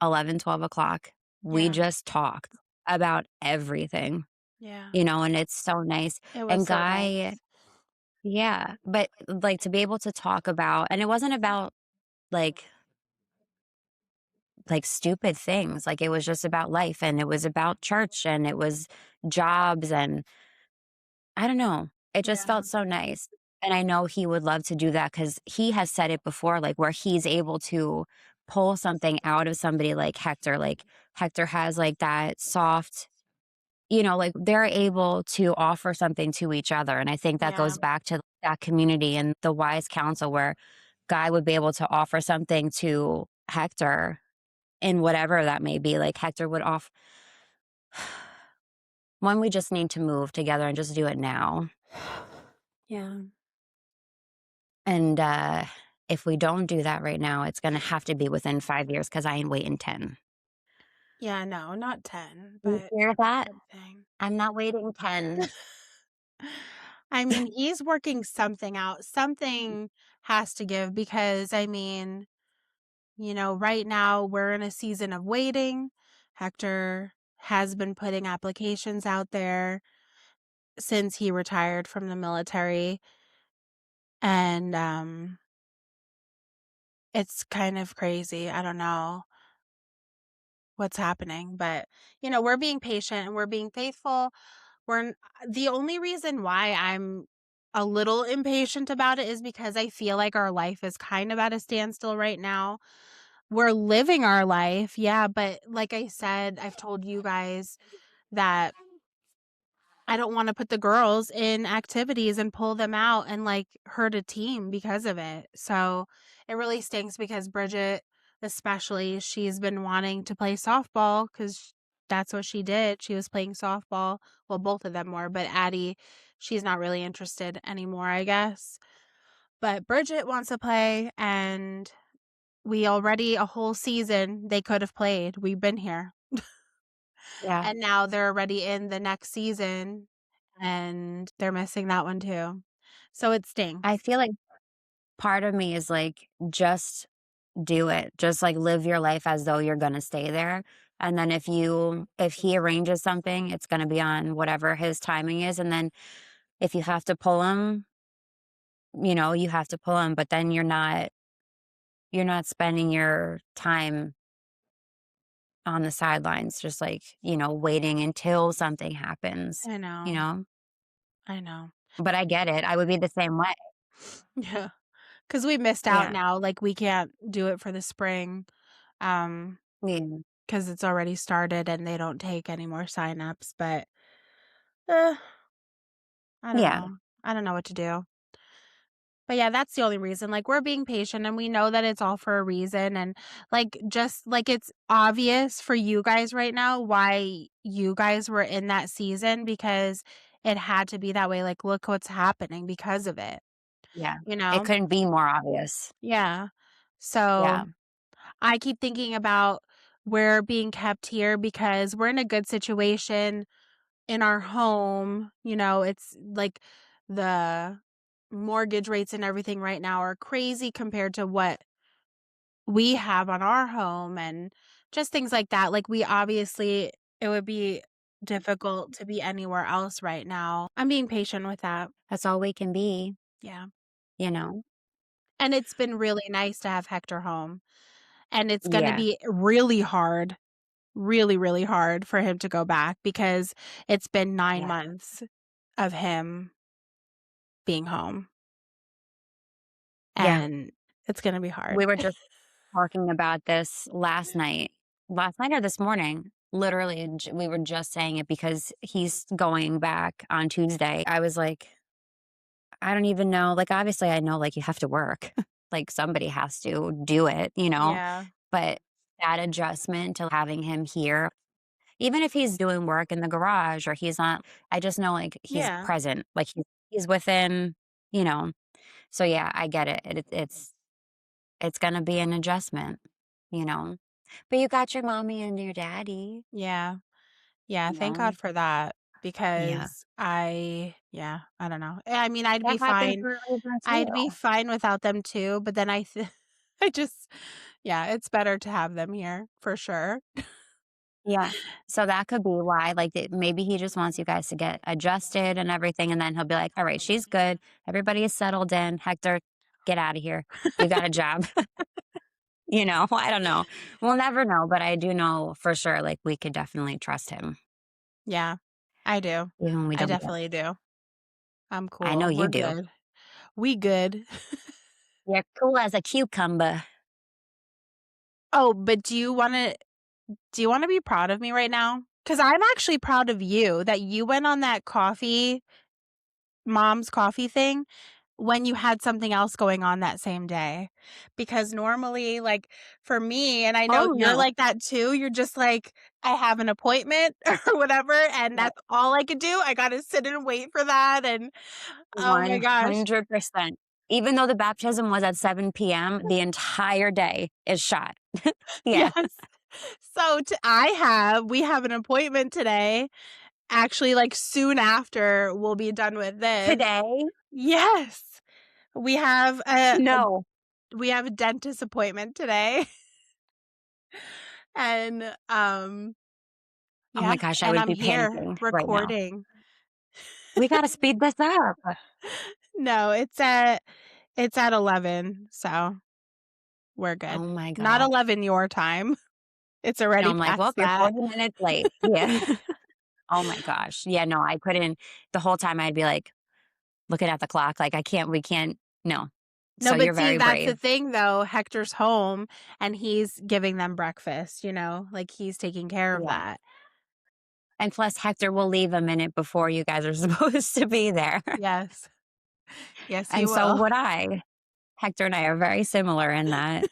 [SPEAKER 2] 11, 12 o'clock. We
[SPEAKER 1] yeah,
[SPEAKER 2] just talked about everything,
[SPEAKER 1] yeah.
[SPEAKER 2] and it's so nice.
[SPEAKER 1] It was
[SPEAKER 2] And
[SPEAKER 1] so
[SPEAKER 2] Guy,
[SPEAKER 1] nice.
[SPEAKER 2] yeah, but like to be able to talk about, and it wasn't about like, stupid things. Like, it was just about life, and it was about church, and it was jobs, and I don't know. It just
[SPEAKER 1] Yeah,
[SPEAKER 2] felt so nice. And I know he would love to do that because he has said it before, like, where he's able to pull something out of somebody like Hector. Like, Hector has, like, that soft, like, they're able to offer something to each other, and I think that
[SPEAKER 1] yeah,
[SPEAKER 2] goes back to that community and the wise counsel where Guy would be able to offer something to Hector in whatever that may be. Like, Hector would off one, we just need to move together and just do it now.
[SPEAKER 1] yeah.
[SPEAKER 2] And, if we don't do that right now, it's gonna have to be within 5 years because I ain't waiting 10.
[SPEAKER 1] Yeah, no, not 10,
[SPEAKER 2] You
[SPEAKER 1] but
[SPEAKER 2] hear that?
[SPEAKER 1] something.
[SPEAKER 2] I'm not waiting 10.
[SPEAKER 1] I mean, he's working something out. Something has to give because, I mean, right now we're in a season of waiting. Hector has been putting applications out there since he retired from the military, and, it's kind of crazy. I don't know what's happening, but, we're being patient and we're being faithful. We're n The only reason why I'm a little impatient about it is because I feel like our life is kind of at a standstill right now. We're living our life, yeah, but like I said, I've told you guys that I don't wanna put the girls in activities and pull them out and, like, hurt a team because of it. So, it really stinks because Bridget, especially, she's been wanting to play softball because that's what she did. She was playing softball. Well, both of them were, but Addie, she's not really interested anymore, I guess. But Bridget wants to play, and we already a whole season they could have played. We've been here.
[SPEAKER 2] Yeah.
[SPEAKER 1] And now they're already in the next season, and they're missing that one too. So it
[SPEAKER 2] I
[SPEAKER 1] stinks.
[SPEAKER 2] feel like part of me is like, just do it. Just, like, live your life as though you're gonna stay there, and then if he arranges something, it's gonna be on whatever his timing is, and then if you have to pull him, you have to pull him, but then you're not spending your time on the sidelines, just like, waiting until something happens,
[SPEAKER 1] I
[SPEAKER 2] you
[SPEAKER 1] know.
[SPEAKER 2] know?
[SPEAKER 1] I know.
[SPEAKER 2] But I get it. I would be the same way.
[SPEAKER 1] Yeah, because we missed out
[SPEAKER 2] Yeah.
[SPEAKER 1] now, like, we can't do it for the spring, um,
[SPEAKER 2] Yeah.
[SPEAKER 1] because it's already started and they don't take any more signups, but, uh, I don't
[SPEAKER 2] Yeah.
[SPEAKER 1] know. I don't know what to do. But yeah, that's the only reason. Like, we're being patient and we know that it's all for a reason. And like, just like it's obvious for you guys right now why you guys were in that season because it had to be that way. Like, look what's happening because of it,
[SPEAKER 2] Yeah.
[SPEAKER 1] you
[SPEAKER 2] It
[SPEAKER 1] know?
[SPEAKER 2] couldn't be more obvious.
[SPEAKER 1] Yeah. So
[SPEAKER 2] Yeah.
[SPEAKER 1] I keep thinking about we're being kept here because we're in a good situation in our home. It's like the mortgage rates and everything right now are crazy compared to what we have on our home and just things like that. Like, we obviously, it would be difficult to be anywhere else right now. I'm being patient with that.
[SPEAKER 2] That's all we can be,
[SPEAKER 1] Yeah.
[SPEAKER 2] you know?
[SPEAKER 1] And it's been really nice to have Hector home. And it's going to
[SPEAKER 2] Yeah.
[SPEAKER 1] be really hard, really, really hard for him to go back because it's been 9
[SPEAKER 2] Yeah.
[SPEAKER 1] months of him being home.
[SPEAKER 2] Yeah.
[SPEAKER 1] And it's gonna be hard.
[SPEAKER 2] We were just talking about this last night or this morning. Literally, we were just saying it because he's going back on Tuesday. I was like, I don't even know. Like, obviously, I know, like, you have to work. Like, somebody has to do it,
[SPEAKER 1] Yeah.
[SPEAKER 2] but that adjustment to having him here, even if he's doing work in the garage or he's not, I just know, like, he's
[SPEAKER 1] Yeah.
[SPEAKER 2] present, like, he's within, you know? So, yeah, I get it. It's gonna be an adjustment, you know? But you got your mommy and your daddy,
[SPEAKER 1] Yeah. Yeah,
[SPEAKER 2] you
[SPEAKER 1] thank
[SPEAKER 2] know?
[SPEAKER 1] God for that
[SPEAKER 2] Yeah.
[SPEAKER 1] because I don't know. I mean, I'd be
[SPEAKER 2] That happens
[SPEAKER 1] fine.
[SPEAKER 2] for a reason
[SPEAKER 1] I'd be
[SPEAKER 2] too.
[SPEAKER 1] fine without them too, but then I just yeah, it's better to have them here for sure.
[SPEAKER 2] Yeah. So that could be why, like, maybe he just wants you guys to get adjusted and everything, and then he'll be like, "All right, she's good. Everybody is settled in. Hector, get out of here. You got a job." You know, I don't know. We'll never know, but I do know for sure, like, we could definitely trust him,
[SPEAKER 1] Yeah, I do.
[SPEAKER 2] even when we
[SPEAKER 1] I
[SPEAKER 2] don't get.
[SPEAKER 1] definitely do. I'm
[SPEAKER 2] I know
[SPEAKER 1] cool.
[SPEAKER 2] you
[SPEAKER 1] We're
[SPEAKER 2] do.
[SPEAKER 1] good. We good.
[SPEAKER 2] You're cool as a cucumber.
[SPEAKER 1] Oh, but do you wanna be proud of me right now? Because 'Cause I'm actually proud of you that you went on that mom's coffee thing when you had something else going on that same day. Because normally, like, for me, and I know
[SPEAKER 2] Oh,
[SPEAKER 1] you're
[SPEAKER 2] no.
[SPEAKER 1] like that too, you're just like, "I have an appointment," or whatever, and
[SPEAKER 2] Yeah.
[SPEAKER 1] that's all I could do. I gotta sit and wait for that, and oh my gosh.
[SPEAKER 2] 100%. Even though the baptism was at 7 p.m., the entire day is shot. Yeah.
[SPEAKER 1] Yes. So, we have an appointment today, actually, like, soon after we'll be done with this.
[SPEAKER 2] Today?
[SPEAKER 1] Yes. We have
[SPEAKER 2] No.
[SPEAKER 1] we have a dentist appointment today, and,
[SPEAKER 2] Oh my
[SPEAKER 1] yeah,
[SPEAKER 2] gosh, I
[SPEAKER 1] and
[SPEAKER 2] would
[SPEAKER 1] I'm
[SPEAKER 2] be
[SPEAKER 1] here
[SPEAKER 2] panicking right now.
[SPEAKER 1] recording.
[SPEAKER 2] We gotta speed this up.
[SPEAKER 1] No, it's at 11, so we're good.
[SPEAKER 2] Oh my
[SPEAKER 1] Not
[SPEAKER 2] god.
[SPEAKER 1] 11 your time. It's
[SPEAKER 2] No,
[SPEAKER 1] already
[SPEAKER 2] I'm like, "Well,
[SPEAKER 1] past
[SPEAKER 2] you're
[SPEAKER 1] that.
[SPEAKER 2] 40 minutes late." Yeah. Oh my gosh. Yeah, no, I couldn't the whole time I'd be, like, looking at the clock, like, we can't no.
[SPEAKER 1] No,
[SPEAKER 2] So you're
[SPEAKER 1] but see,
[SPEAKER 2] very
[SPEAKER 1] that's the
[SPEAKER 2] brave.
[SPEAKER 1] thing though, Hector's home, and he's giving them breakfast, like, he's taking care of
[SPEAKER 2] Yeah.
[SPEAKER 1] that.
[SPEAKER 2] And plus Hector will leave a minute before you guys are supposed to be there.
[SPEAKER 1] Yes. Yes, he
[SPEAKER 2] And so
[SPEAKER 1] will.
[SPEAKER 2] would I. Hector and I are very similar in that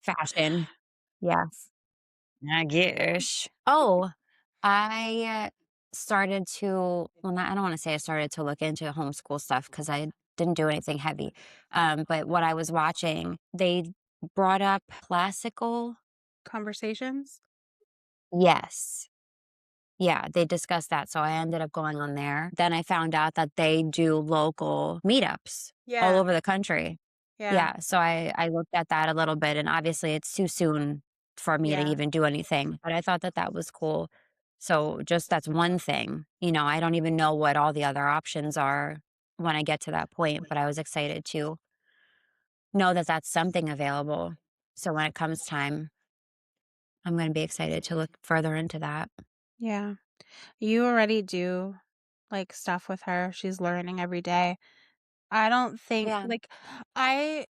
[SPEAKER 2] fashion. Yes. I guess. Oh, I started to, well, not, I don't want to say I started to look into homeschool stuff because I didn't do anything heavy. But what I was watching, they brought up classical.
[SPEAKER 1] Conversations?
[SPEAKER 2] Yes. Yeah, they discussed that. So I ended up going on there. Then I found out that they do local meetups all
[SPEAKER 1] Yeah,
[SPEAKER 2] over the country.
[SPEAKER 1] yeah,
[SPEAKER 2] Yeah, so I looked at that a little bit, and obviously it's too soon for me to
[SPEAKER 1] yeah,
[SPEAKER 2] even do anything, but I thought that that was cool. So just that's one thing, I don't even know what all the other options are when I get to that point, but I was excited to know that that's something available. So when it comes time, I'm gonna be excited to look further into that.
[SPEAKER 1] yeah. You already do, like, stuff with her, she's learning every day. I don't think
[SPEAKER 2] Yeah.
[SPEAKER 1] like, I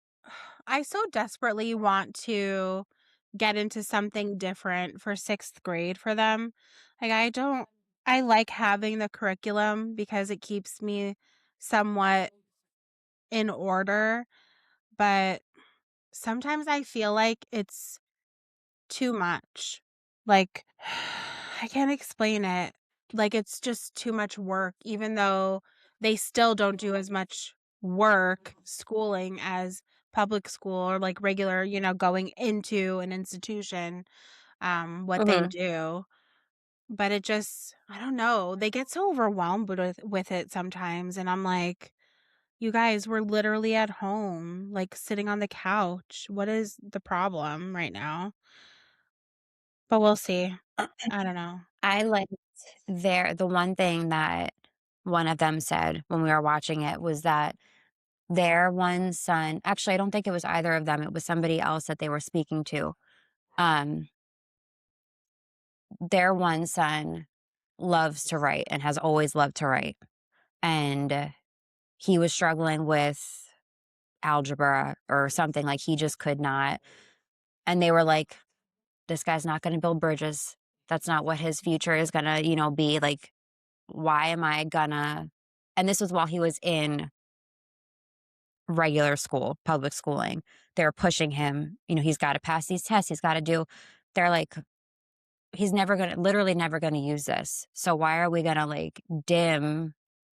[SPEAKER 1] I so desperately want to get into something different for 6th grade for them. Like, I like having the curriculum because it keeps me somewhat in order, but sometimes I feel like it's too much. Like, I can't explain it. Like, it's just too much work, even though they still don't do as much schooling as public school or like regular, going into an institution, what they
[SPEAKER 2] Mhm.
[SPEAKER 1] do. But it just, I don't know. They get so overwhelmed with it sometimes. And I'm like, you guys, we're literally at home, like sitting on the couch. What is the problem right now? But we'll see. I don't know.
[SPEAKER 2] I liked the one thing that one of them said when we were watching it was that their one son, actually, I don't think it was either of them, it was somebody else that they were speaking to. Um, their one son loves to write and has always loved to write. And he was struggling with algebra or something, like he just could not. And they were like, this guy's not going to build bridges. That's not what his future is going to, be. Like, why am I gonna? And this was while he was in regular school, public schooling. they're pushing him, he's got to pass these tests, he's got to do, they're like, he's literally never going to use this. So why are we going to like dim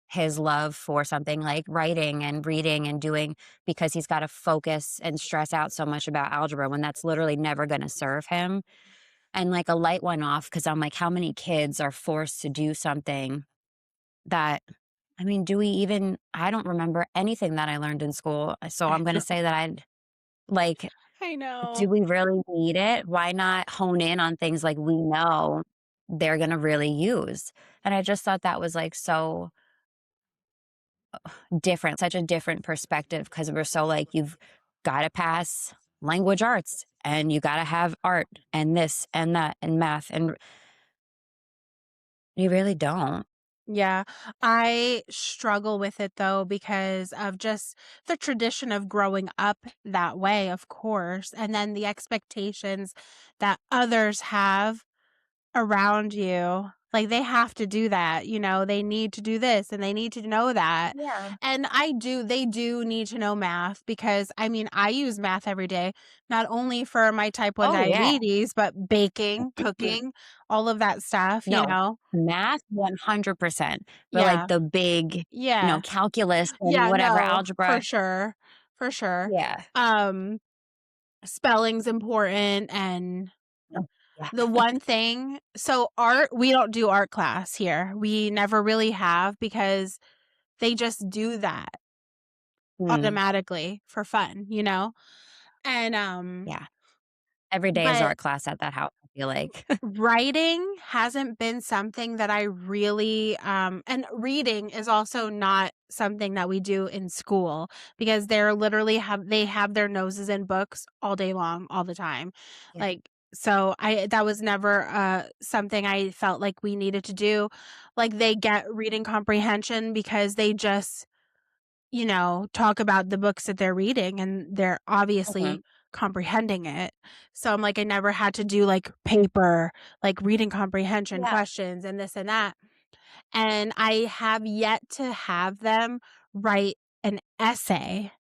[SPEAKER 2] his love for something like writing and reading and doing because he's got to focus and stress out so much about algebra when that's literally never going to serve him. And like a light went off because I'm like, how many kids are forced to do something that, I mean, I don't remember anything that I learned in school. So
[SPEAKER 1] I
[SPEAKER 2] I'm going to
[SPEAKER 1] know.
[SPEAKER 2] say that like,
[SPEAKER 1] I
[SPEAKER 2] do
[SPEAKER 1] know.
[SPEAKER 2] we really need it? Why not hone in on things like we know they're going to really use? And I just thought that was like so different, such a different perspective because we're so like, you've got to pass language arts and you got to have art and this and that and math. And you really don't.
[SPEAKER 1] Yeah, I struggle with it though because of just the tradition of growing up that way, of course, and then the expectations that others have around you. Like they have to do that, they need to do this and they need to know that.
[SPEAKER 2] Yeah.
[SPEAKER 1] And they do need to know math because I mean, I use math every day, not only for my type 1
[SPEAKER 2] Oh, yeah.
[SPEAKER 1] diabetes, but baking, cooking, all of that stuff.
[SPEAKER 2] No, math 100%, but like
[SPEAKER 1] Yeah.
[SPEAKER 2] the big,
[SPEAKER 1] Yeah.
[SPEAKER 2] calculus and
[SPEAKER 1] Yeah,
[SPEAKER 2] whatever
[SPEAKER 1] no,
[SPEAKER 2] algebra.
[SPEAKER 1] for sure. For sure.
[SPEAKER 2] Yeah.
[SPEAKER 1] Um, Spelling's important and
[SPEAKER 2] Oh, yeah.
[SPEAKER 1] the one thing so art we don't do art class here. We never really have because they just do that
[SPEAKER 2] Mm,
[SPEAKER 1] automatically for fun. And,
[SPEAKER 2] yeah. Every day is
[SPEAKER 1] but
[SPEAKER 2] art class at that house, I feel like.
[SPEAKER 1] writing hasn't been something that I really and reading is also not something that we do in school because they have their noses in books all day long, all the time.
[SPEAKER 2] Yeah.
[SPEAKER 1] Like so I that was never something I felt like we needed to do. Like they get reading comprehension because they just talk about the books that they're reading and they're obviously
[SPEAKER 2] Mhm.
[SPEAKER 1] comprehending it. So I'm like, I never had to do like paper, like reading comprehension
[SPEAKER 2] Yeah.
[SPEAKER 1] questions and this and that. And I have yet to have them write an essay.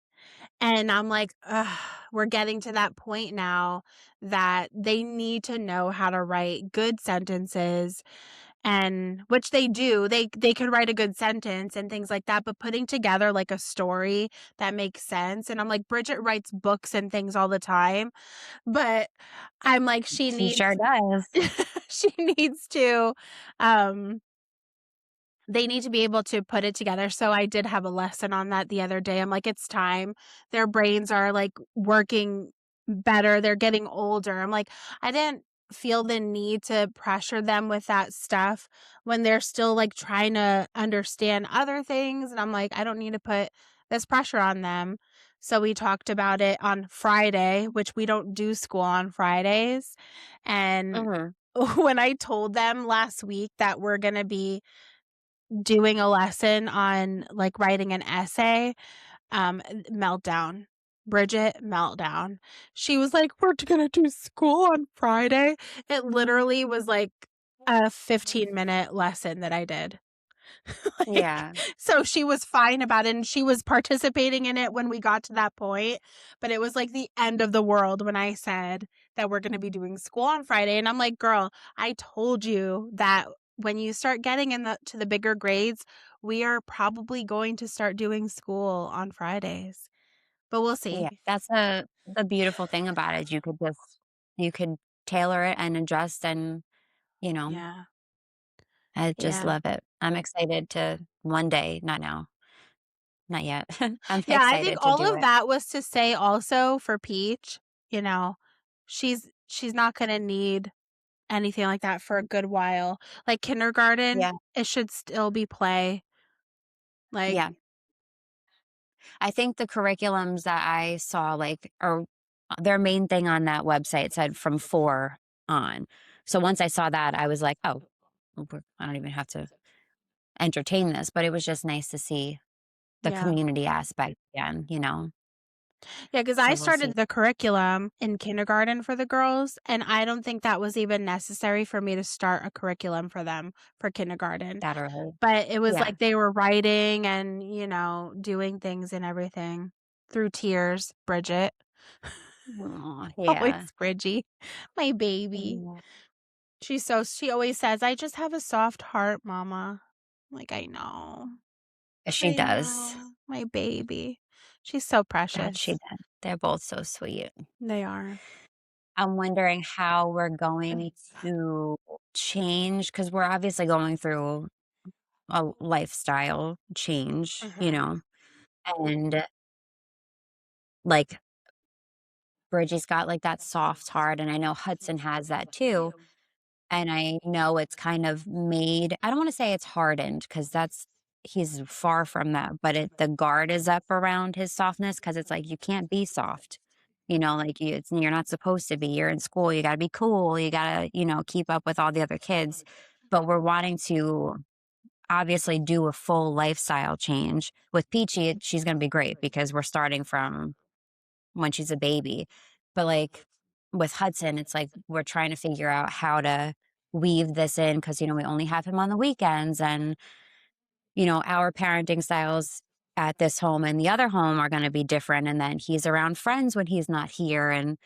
[SPEAKER 1] And I'm like, ugh, we're getting to that point now that they need to know how to write good sentences and which they do. They could write a good sentence and things like that, but putting together like a story that makes sense. And I'm like, Bridget writes books and things all the time, but I'm like, she
[SPEAKER 2] She
[SPEAKER 1] needs
[SPEAKER 2] sure does.
[SPEAKER 1] she needs to um they need to be able to put it together. So I did have a lesson on that the other day. I'm like, it's time. Their brains are like working better. They're getting older. I'm like, I didn't feel the need to pressure them with that stuff when they're still like trying to understand other things. And I'm like, I don't need to put this pressure on them. So we talked about it on Friday, which we don't do school on Fridays. And
[SPEAKER 2] Mhm.
[SPEAKER 1] when I told them last week that we're going to be doing a lesson on, like, writing an essay, meltdown. Bridget, meltdown. She was like, "We're gonna do school on Friday." It literally was like a 15-minute lesson that I did. Like,
[SPEAKER 2] Yeah.
[SPEAKER 1] so she was fine about it, and she was participating in it when we got to that point, but it was like the end of the world when I said that we're gonna be doing school on Friday, and I'm like, "Girl, I told you that when you start getting in the bigger grades, we are probably going to start doing school on Fridays." But we'll
[SPEAKER 2] Yeah.
[SPEAKER 1] see.
[SPEAKER 2] That's the beautiful thing about it. You could tailor it and adjust and, you know,
[SPEAKER 1] Yeah.
[SPEAKER 2] I just
[SPEAKER 1] Yeah.
[SPEAKER 2] love it. I'm excited to one day, not now, not yet. I'm
[SPEAKER 1] Yeah, I think
[SPEAKER 2] excited to
[SPEAKER 1] all
[SPEAKER 2] do
[SPEAKER 1] of
[SPEAKER 2] it.
[SPEAKER 1] that was to say also for Peach, she's not gonna need anything like that for a good while. Like kindergarten,
[SPEAKER 2] Yeah.
[SPEAKER 1] it should still be play. Like,
[SPEAKER 2] Yeah. I think the curriculums that I saw, like, or their main thing on that website said from 4 on. So once I saw that, I was like, "Oh, I don't even have to entertain this," but it was just nice to see the
[SPEAKER 1] yeah.
[SPEAKER 2] community aspect again.
[SPEAKER 1] Yeah, because I
[SPEAKER 2] So we'll see.
[SPEAKER 1] started the curriculum in kindergarten for the girls, and I don't think that was even necessary for me to start a curriculum for them for kindergarten.
[SPEAKER 2] That early.
[SPEAKER 1] But it was
[SPEAKER 2] Yeah.
[SPEAKER 1] like they were writing and, doing things and everything through tears, Bridget.
[SPEAKER 2] Aw,
[SPEAKER 1] Always
[SPEAKER 2] yeah.
[SPEAKER 1] Bridgie, my baby.
[SPEAKER 2] Yeah.
[SPEAKER 1] She always says, "I just have a soft heart, mama." I'm like, "I know.
[SPEAKER 2] She
[SPEAKER 1] I
[SPEAKER 2] does.
[SPEAKER 1] know. My baby." She's so
[SPEAKER 2] That she
[SPEAKER 1] precious.
[SPEAKER 2] does. They're both so sweet.
[SPEAKER 1] They are.
[SPEAKER 2] I'm wondering how we're going to change because we're obviously going through a lifestyle change,
[SPEAKER 1] Mhm.
[SPEAKER 2] and like Bridgie's got like that soft heart, and I know Hudson has that too. And I know it's kind of made, I don't want to say it's hardened because he's far from that, but the guard is up around his softness because it's like you can't be soft. Like you're not supposed to be. You're in school, you got to be cool, you got to, keep up with all the other kids. But we're wanting to obviously do a full lifestyle change. With Peachy, she's going to be great because we're starting from when she's a baby. But like with Hudson, it's like we're trying to figure out how to weave this in because, we only have him on the weekends. And, our parenting styles at this home and the other home are going to be different. And then he's around friends when he's not here. And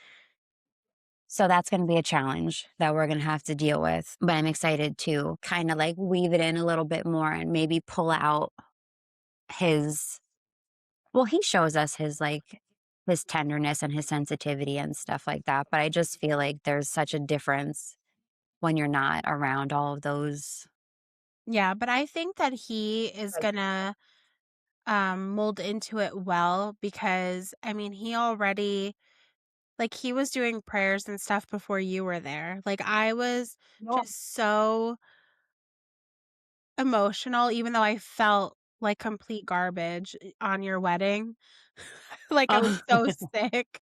[SPEAKER 2] so that's going to be a challenge that we're going to have to deal with. But I'm excited to kind of like weave it in a little bit more and maybe pull out his well, he shows us his tenderness and his sensitivity and stuff like that, but I just feel like there's such a difference when you're not around all of those,
[SPEAKER 1] Yeah, but I think that he is
[SPEAKER 2] like
[SPEAKER 1] gonna, mold into it well because, I mean, he already like, he was doing prayers and stuff before you were there. Like, I was
[SPEAKER 2] no.
[SPEAKER 1] just so emotional even though I felt like complete garbage on your wedding. Like, I was
[SPEAKER 2] Oh,
[SPEAKER 1] so sick.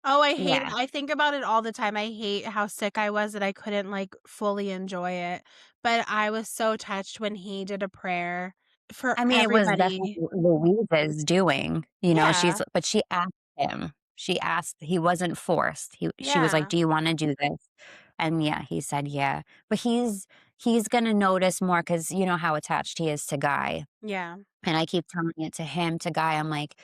[SPEAKER 1] Oh, I hate it.
[SPEAKER 2] yeah.
[SPEAKER 1] I think about it all the time. I hate how sick I was that I couldn't, like, fully enjoy it, but I was so touched when he did a prayer for
[SPEAKER 2] I mean, it was definitely
[SPEAKER 1] everybody.
[SPEAKER 2] Louisa's doing,
[SPEAKER 1] Yeah,
[SPEAKER 2] but she asked him. She asked, he wasn't forced. She was like,
[SPEAKER 1] yeah,
[SPEAKER 2] "Do you wanna do this?" And yeah, he said, "Yeah." But he's gonna notice more because you know how attached he is to Guy,
[SPEAKER 1] yeah.
[SPEAKER 2] and I keep telling it to him, to Guy, I'm like,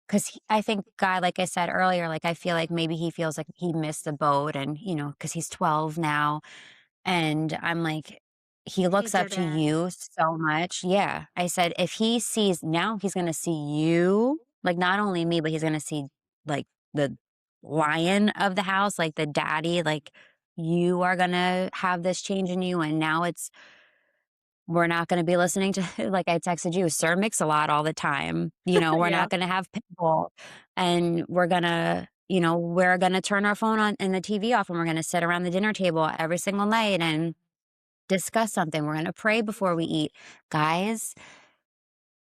[SPEAKER 2] 'cause I think Guy, like I said earlier, like, I feel like maybe he feels like he missed the boat and, because he's 12 now, and I'm like, "He
[SPEAKER 1] He
[SPEAKER 2] looks up to
[SPEAKER 1] didn't.
[SPEAKER 2] you so much." Yeah. I said, "If he sees now he's gonna see you, like, not only me, but he's gonna see, like, the lion of the house, like, the daddy, like, you are gonna have this change in you, and now we're not gonna be listening to like I texted you, Sir Mix-a-Lot all the time. We're
[SPEAKER 1] Yeah,
[SPEAKER 2] not gonna have Pitbull, and we're gonna turn our phone on and the TV off, and we're gonna sit around the dinner table every single night and discuss something. We're gonna pray before we eat." Guys,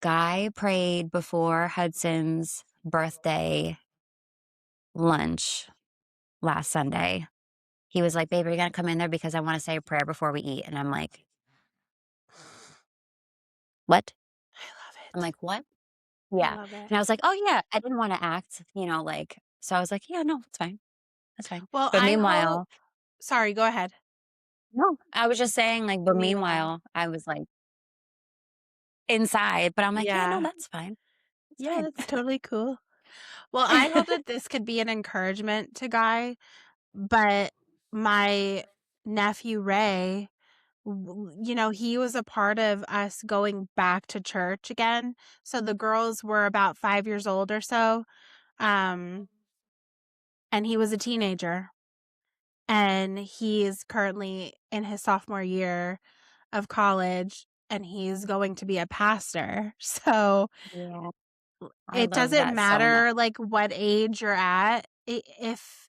[SPEAKER 2] Guy prayed before Hudson's birthday lunch last Sunday. He was like, "Babe, are you gonna come in there because I wanna say a prayer before we eat?" And I'm like, "What?"
[SPEAKER 1] I love
[SPEAKER 2] I'm
[SPEAKER 1] it.
[SPEAKER 2] like, "What?"
[SPEAKER 1] I
[SPEAKER 2] Yeah,
[SPEAKER 1] love it.
[SPEAKER 2] and I was like, "Oh, yeah." I didn't wanna act, so I was like, "Yeah, no, it's fine. That's fine."
[SPEAKER 1] Well,
[SPEAKER 2] But
[SPEAKER 1] I hope
[SPEAKER 2] meanwhile
[SPEAKER 1] sorry, go ahead.
[SPEAKER 2] no, I was just saying, like, but
[SPEAKER 1] Meanwhile.
[SPEAKER 2] meanwhile, I was, like, inside, but I'm like, "Yeah, no,
[SPEAKER 1] Yeah.
[SPEAKER 2] that's fine. It's
[SPEAKER 1] Yeah,
[SPEAKER 2] fine."
[SPEAKER 1] that's totally cool. Well, I hope that this could be an encouragement to Guy, but my nephew Ray, he was a part of us going back to church again. So the girls were about 5 years old or so, um, and he was a teenager, and he is currently in his sophomore year of college, and he's going to be a pastor. So
[SPEAKER 2] Yeah, I
[SPEAKER 1] it
[SPEAKER 2] love
[SPEAKER 1] doesn't
[SPEAKER 2] that so much.
[SPEAKER 1] matter, like, what age you're at, I if,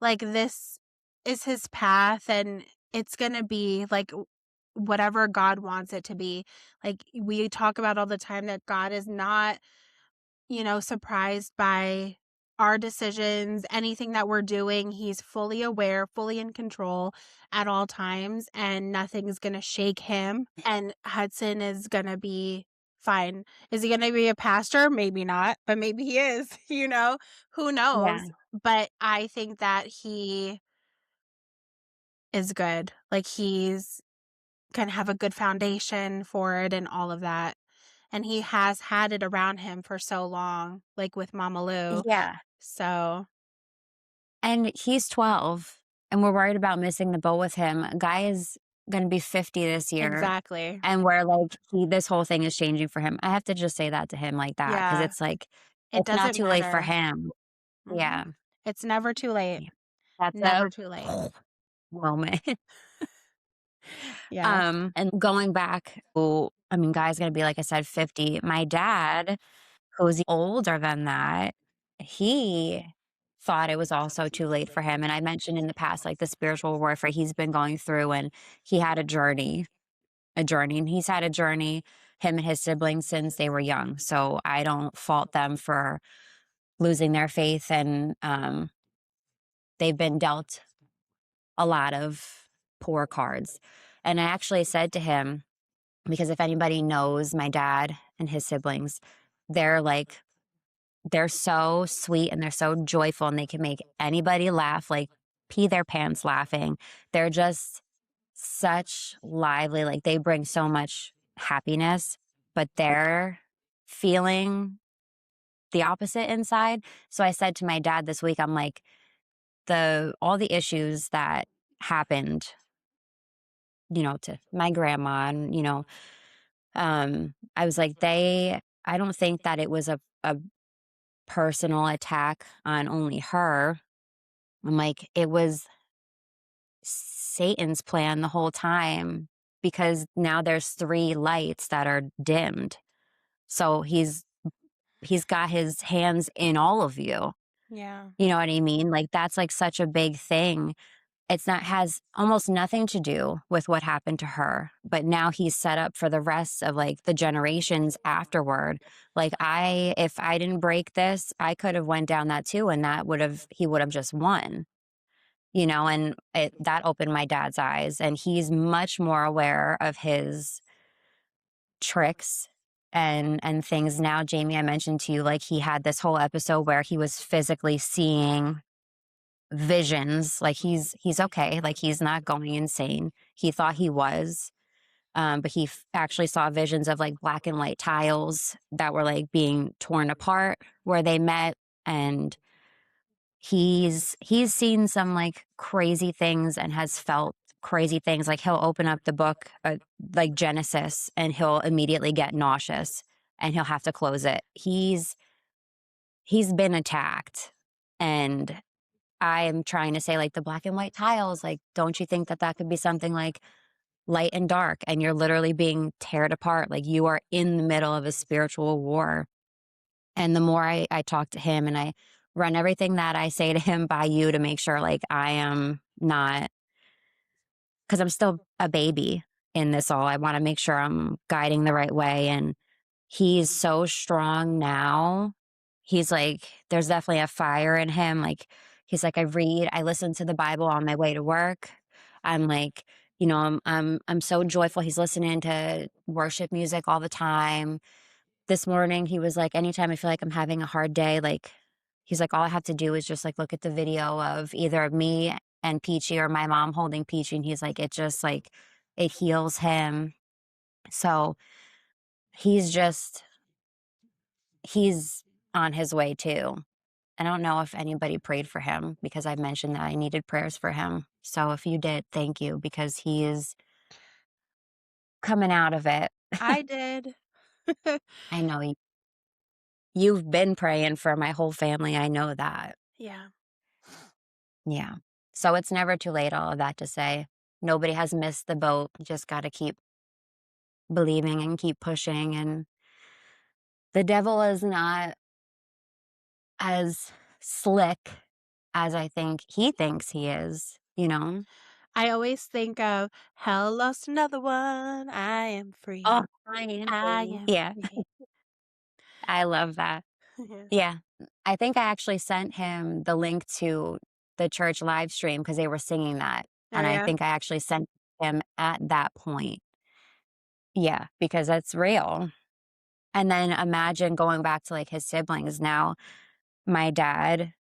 [SPEAKER 1] like, this is his path and it's gonna be, like, whatever God wants it to be. Like, we talk about all the time that God is not, surprised by our decisions, anything that we're doing. He's fully aware, fully in control at all times, and nothing's gonna shake him. And Hudson is gonna be fine. Is he gonna be a pastor? Maybe not, but maybe he is, Who
[SPEAKER 2] Yeah,
[SPEAKER 1] knows? But I think that he is good. Like, he's gonna have a good foundation for it and all of that. and he has had it around him for so long, like with Mama Lou.
[SPEAKER 2] Yeah.
[SPEAKER 1] So
[SPEAKER 2] And he's 12, and we're worried about missing the boat with him. A guy is gonna be 50 this year,
[SPEAKER 1] exactly.
[SPEAKER 2] and we're like, this whole thing is changing for him. I have to just say that to him like that because
[SPEAKER 1] Yeah,
[SPEAKER 2] it's like,
[SPEAKER 1] it
[SPEAKER 2] it's not
[SPEAKER 1] doesn't
[SPEAKER 2] too late for
[SPEAKER 1] matter.
[SPEAKER 2] him.
[SPEAKER 1] Mhm.
[SPEAKER 2] Yeah.
[SPEAKER 1] It's never too late.
[SPEAKER 2] Yeah. That's
[SPEAKER 1] Never
[SPEAKER 2] a
[SPEAKER 1] too late.
[SPEAKER 2] moment.
[SPEAKER 1] Yeah.
[SPEAKER 2] And going back, oh, I mean, guy's gonna be, like I said, 50. My dad, who's older than that, he thought it was also too late for him. And I mentioned in the past, like the spiritual warfare he's been going through, and he had a journey, and he's had a journey, him and his siblings, since they were young. So I don't fault them for losing their faith. And they've been dealt a lot of poor cards. And I actually said to him, because if anybody knows my dad and his siblings, they're like, they're so sweet and they're so joyful and they can make anybody laugh, like pee their pants laughing. They're just such lively, like they bring so much happiness, but they're feeling the opposite inside. So I said to my dad this week, I'm like, all the issues that happened, to my grandma and, I was like, I don't think that it was a personal attack on only her. I'm like, it was Satan's plan the whole time because now there's three lights that are dimmed. So he's got his hands in all of you.
[SPEAKER 1] Yeah.
[SPEAKER 2] You know what I mean? Like that's like such a big thing. It's not has almost nothing to do with what happened to her, but now he's set up for the rest of like the generations afterward. Like if I didn't break this, I could have went down that too, and he would have just won. And that opened my dad's eyes, and he's much more aware of his tricks and things now. Jamie, I mentioned to you, like he had this whole episode where he was physically seeing visions. Like he's okay, like he's not going insane. He thought he was, but he actually saw visions of like black and white tiles that were like being torn apart where they met. And he's seen some like crazy things and has felt crazy things. Like he'll open up the book, like Genesis, and he'll immediately get nauseous and he'll have to close it. He's been attacked. And I am trying to say, like, the black and white tiles, like, don't you think that that could be something like light and dark? And you're literally being teared apart. Like, you are in the middle of a spiritual war. And the more I talk to him and I run everything that I say to him by you to make sure, like, I am not, because I'm still a baby in this all. I want to make sure I'm guiding the right way. And he's so strong now. He's like, there's definitely a fire in him. Like, he's like, I listen to the Bible on my way to work. I'm like, I'm so joyful. He's listening to worship music all the time. This morning, he was like, anytime I feel like I'm having a hard day, like, he's like, all I have to do is just like look at the video of either me and Peachy or my mom holding Peachy. And he's like, it just like, it heals him. So he's just, he's on his way too. I don't know if anybody prayed for him because I mentioned that I needed prayers for him. So if you did, thank you because he is coming out of it.
[SPEAKER 1] I did.
[SPEAKER 2] I know you've been praying for my whole family. I know that.
[SPEAKER 1] Yeah.
[SPEAKER 2] Yeah. So it's never too late, all of that to say. Nobody has missed the boat. You just got to keep believing and keep pushing. And the devil is not as slick as I think he thinks he is.
[SPEAKER 1] I always think of hell lost another one. I am free.
[SPEAKER 2] Oh, I am
[SPEAKER 1] I
[SPEAKER 2] free.
[SPEAKER 1] am
[SPEAKER 2] Yeah,
[SPEAKER 1] free.
[SPEAKER 2] I love that.
[SPEAKER 1] Yeah.
[SPEAKER 2] Yeah. I think I actually sent him the link to the church live stream because they were singing that.
[SPEAKER 1] Oh
[SPEAKER 2] And I
[SPEAKER 1] yeah.
[SPEAKER 2] think I actually sent him at that point. Yeah, because that's real. And then imagine going back to like his siblings. Now, my dad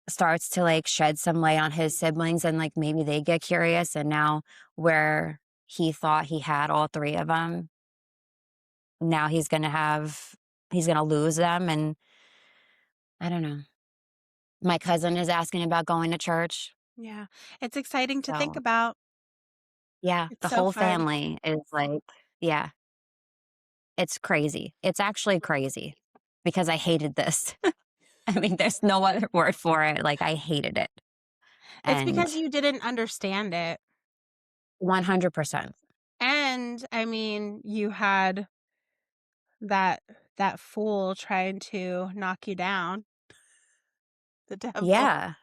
[SPEAKER 2] starts to like shed some light on his siblings and like maybe they get curious. And now, where he thought he had all three of them, now he's gonna lose them, and I don't know. My cousin is asking about going to church,
[SPEAKER 1] Yeah. It's exciting to think
[SPEAKER 2] so
[SPEAKER 1] about.
[SPEAKER 2] yeah,
[SPEAKER 1] It's
[SPEAKER 2] the
[SPEAKER 1] so
[SPEAKER 2] whole
[SPEAKER 1] fun.
[SPEAKER 2] family is like yeah, it's crazy. It's actually crazy because I hated this. I mean, there's no other word for it, like, I hated it,
[SPEAKER 1] It's
[SPEAKER 2] and
[SPEAKER 1] because you didn't understand it.
[SPEAKER 2] 100%.
[SPEAKER 1] And, I mean, you had that that fool trying to knock you down, the devil.
[SPEAKER 2] Yeah,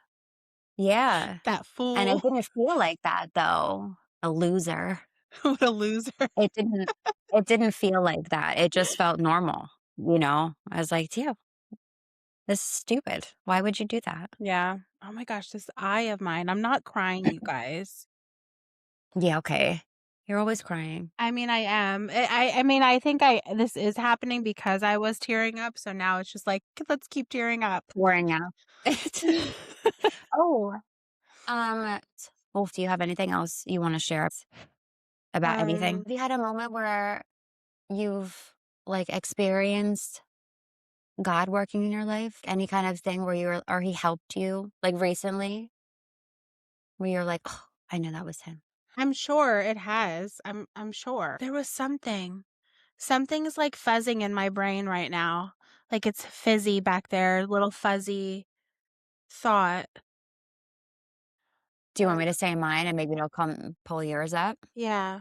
[SPEAKER 2] yeah,
[SPEAKER 1] That
[SPEAKER 2] and it
[SPEAKER 1] fool.
[SPEAKER 2] didn't feel like that, though. A loser.
[SPEAKER 1] What a loser.
[SPEAKER 2] It didn't it didn't feel like that, it just felt normal, you know? I was like, "Yeah, this is stupid. Why would you do that?"
[SPEAKER 1] Yeah. Oh my gosh, this eye of mine. I'm not crying, you guys.
[SPEAKER 2] Yeah, okay. You're always crying.
[SPEAKER 1] I mean, I am. I mean, I think I this is happening because I was tearing up, so now it's just like, let's keep tearing up."
[SPEAKER 2] Pouring out. Oh, um, Wolf, do you have anything else you wanna share about anything?
[SPEAKER 1] Um,
[SPEAKER 2] Have you had a moment where you've, like, experienced God working in your life? Any kind of thing where you're or he helped you, like, recently, where you're like, "Oh, I know that was him."
[SPEAKER 1] I'm sure it has. I'm sure. There was something. Something's like fuzzing in my brain right now. Like it's fizzy back there, little fuzzy thought.
[SPEAKER 2] Do you want me to say mine and maybe it'll come pull yours up?
[SPEAKER 1] Yeah.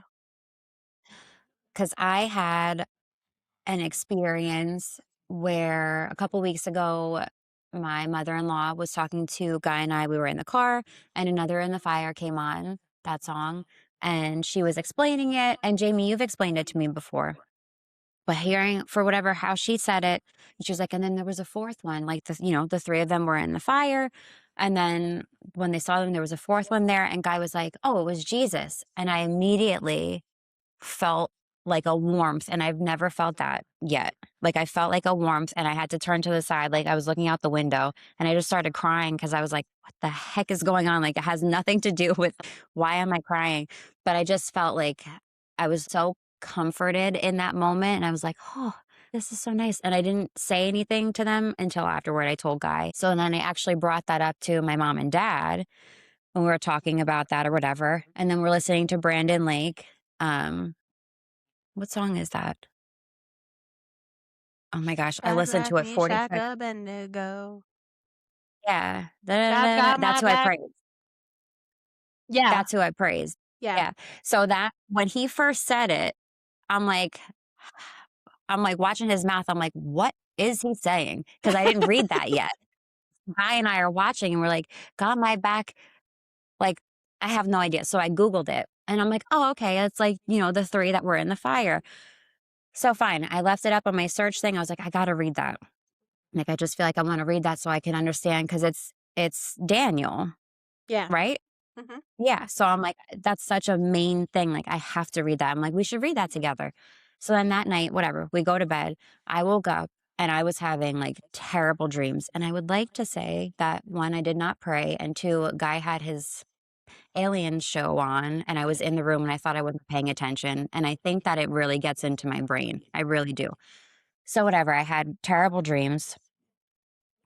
[SPEAKER 2] Because I had an experience where a couple weeks ago, my mother-in-law was talking to a guy and I, we were in the car, and Another in the Fire came on, that song, and she was explaining it, and Jamie, you've explained it to me before, but hearing for whatever how she said it, and she was like, "And then there was a fourth one, like, the 3 of them were in the fire, and then when they saw them, there was a fourth one there," and guy was like, "Oh, it was Jesus," and I immediately felt like a warmth, and I've never felt that yet. Like, I felt like a warmth, and I had to turn to the side, like, I was looking out the window, and I just started crying because I was like, "What the heck is going on?" Like, it has nothing to do with why am I crying? But I just felt like I was so comforted in that moment, and I was like, "Oh, this is so nice." And I didn't say anything to them until afterward. I told Guy. So then I actually brought that up to my mom and dad when we were talking about that or whatever, and then we're listening to Brandon Lake. What song is that? Oh my gosh, I listened
[SPEAKER 1] Shadrach,
[SPEAKER 2] to it
[SPEAKER 1] Meshach,
[SPEAKER 2] 45.
[SPEAKER 1] Abednego.
[SPEAKER 2] Yeah.
[SPEAKER 1] God's got
[SPEAKER 2] That's
[SPEAKER 1] my
[SPEAKER 2] who I
[SPEAKER 1] back.
[SPEAKER 2] praise.
[SPEAKER 1] Yeah.
[SPEAKER 2] That's who I praise.
[SPEAKER 1] Yeah.
[SPEAKER 2] Yeah. So that when he first said it, I'm like I'm like watching his mouth, I'm like, "What is he saying?" Because I didn't read that yet. Guy and I are watching and we're like, "Got my back." Like, I have no idea. So I Googled it and I'm like, "Oh, okay. It's like, the 3 that were in the fire." So fine. I left it up on my search thing. I was like, "I gotta read that." Like, I just feel like I wanna read that so I can understand because it's Daniel,
[SPEAKER 1] Yeah.
[SPEAKER 2] right?
[SPEAKER 1] Mhm.
[SPEAKER 2] Yeah, so I'm like, that's such a main thing, like, I have to read that. I'm like, "We should read that together." So then that night, whatever, we go to bed. I woke up and I was having, like, terrible dreams, and I would like to say that, 1, I did not pray, and 2, a guy had his alien show on, and I was in the room, and I thought I wasn't paying attention, and I think that it really gets into my brain. I really do. So whatever, I had terrible dreams.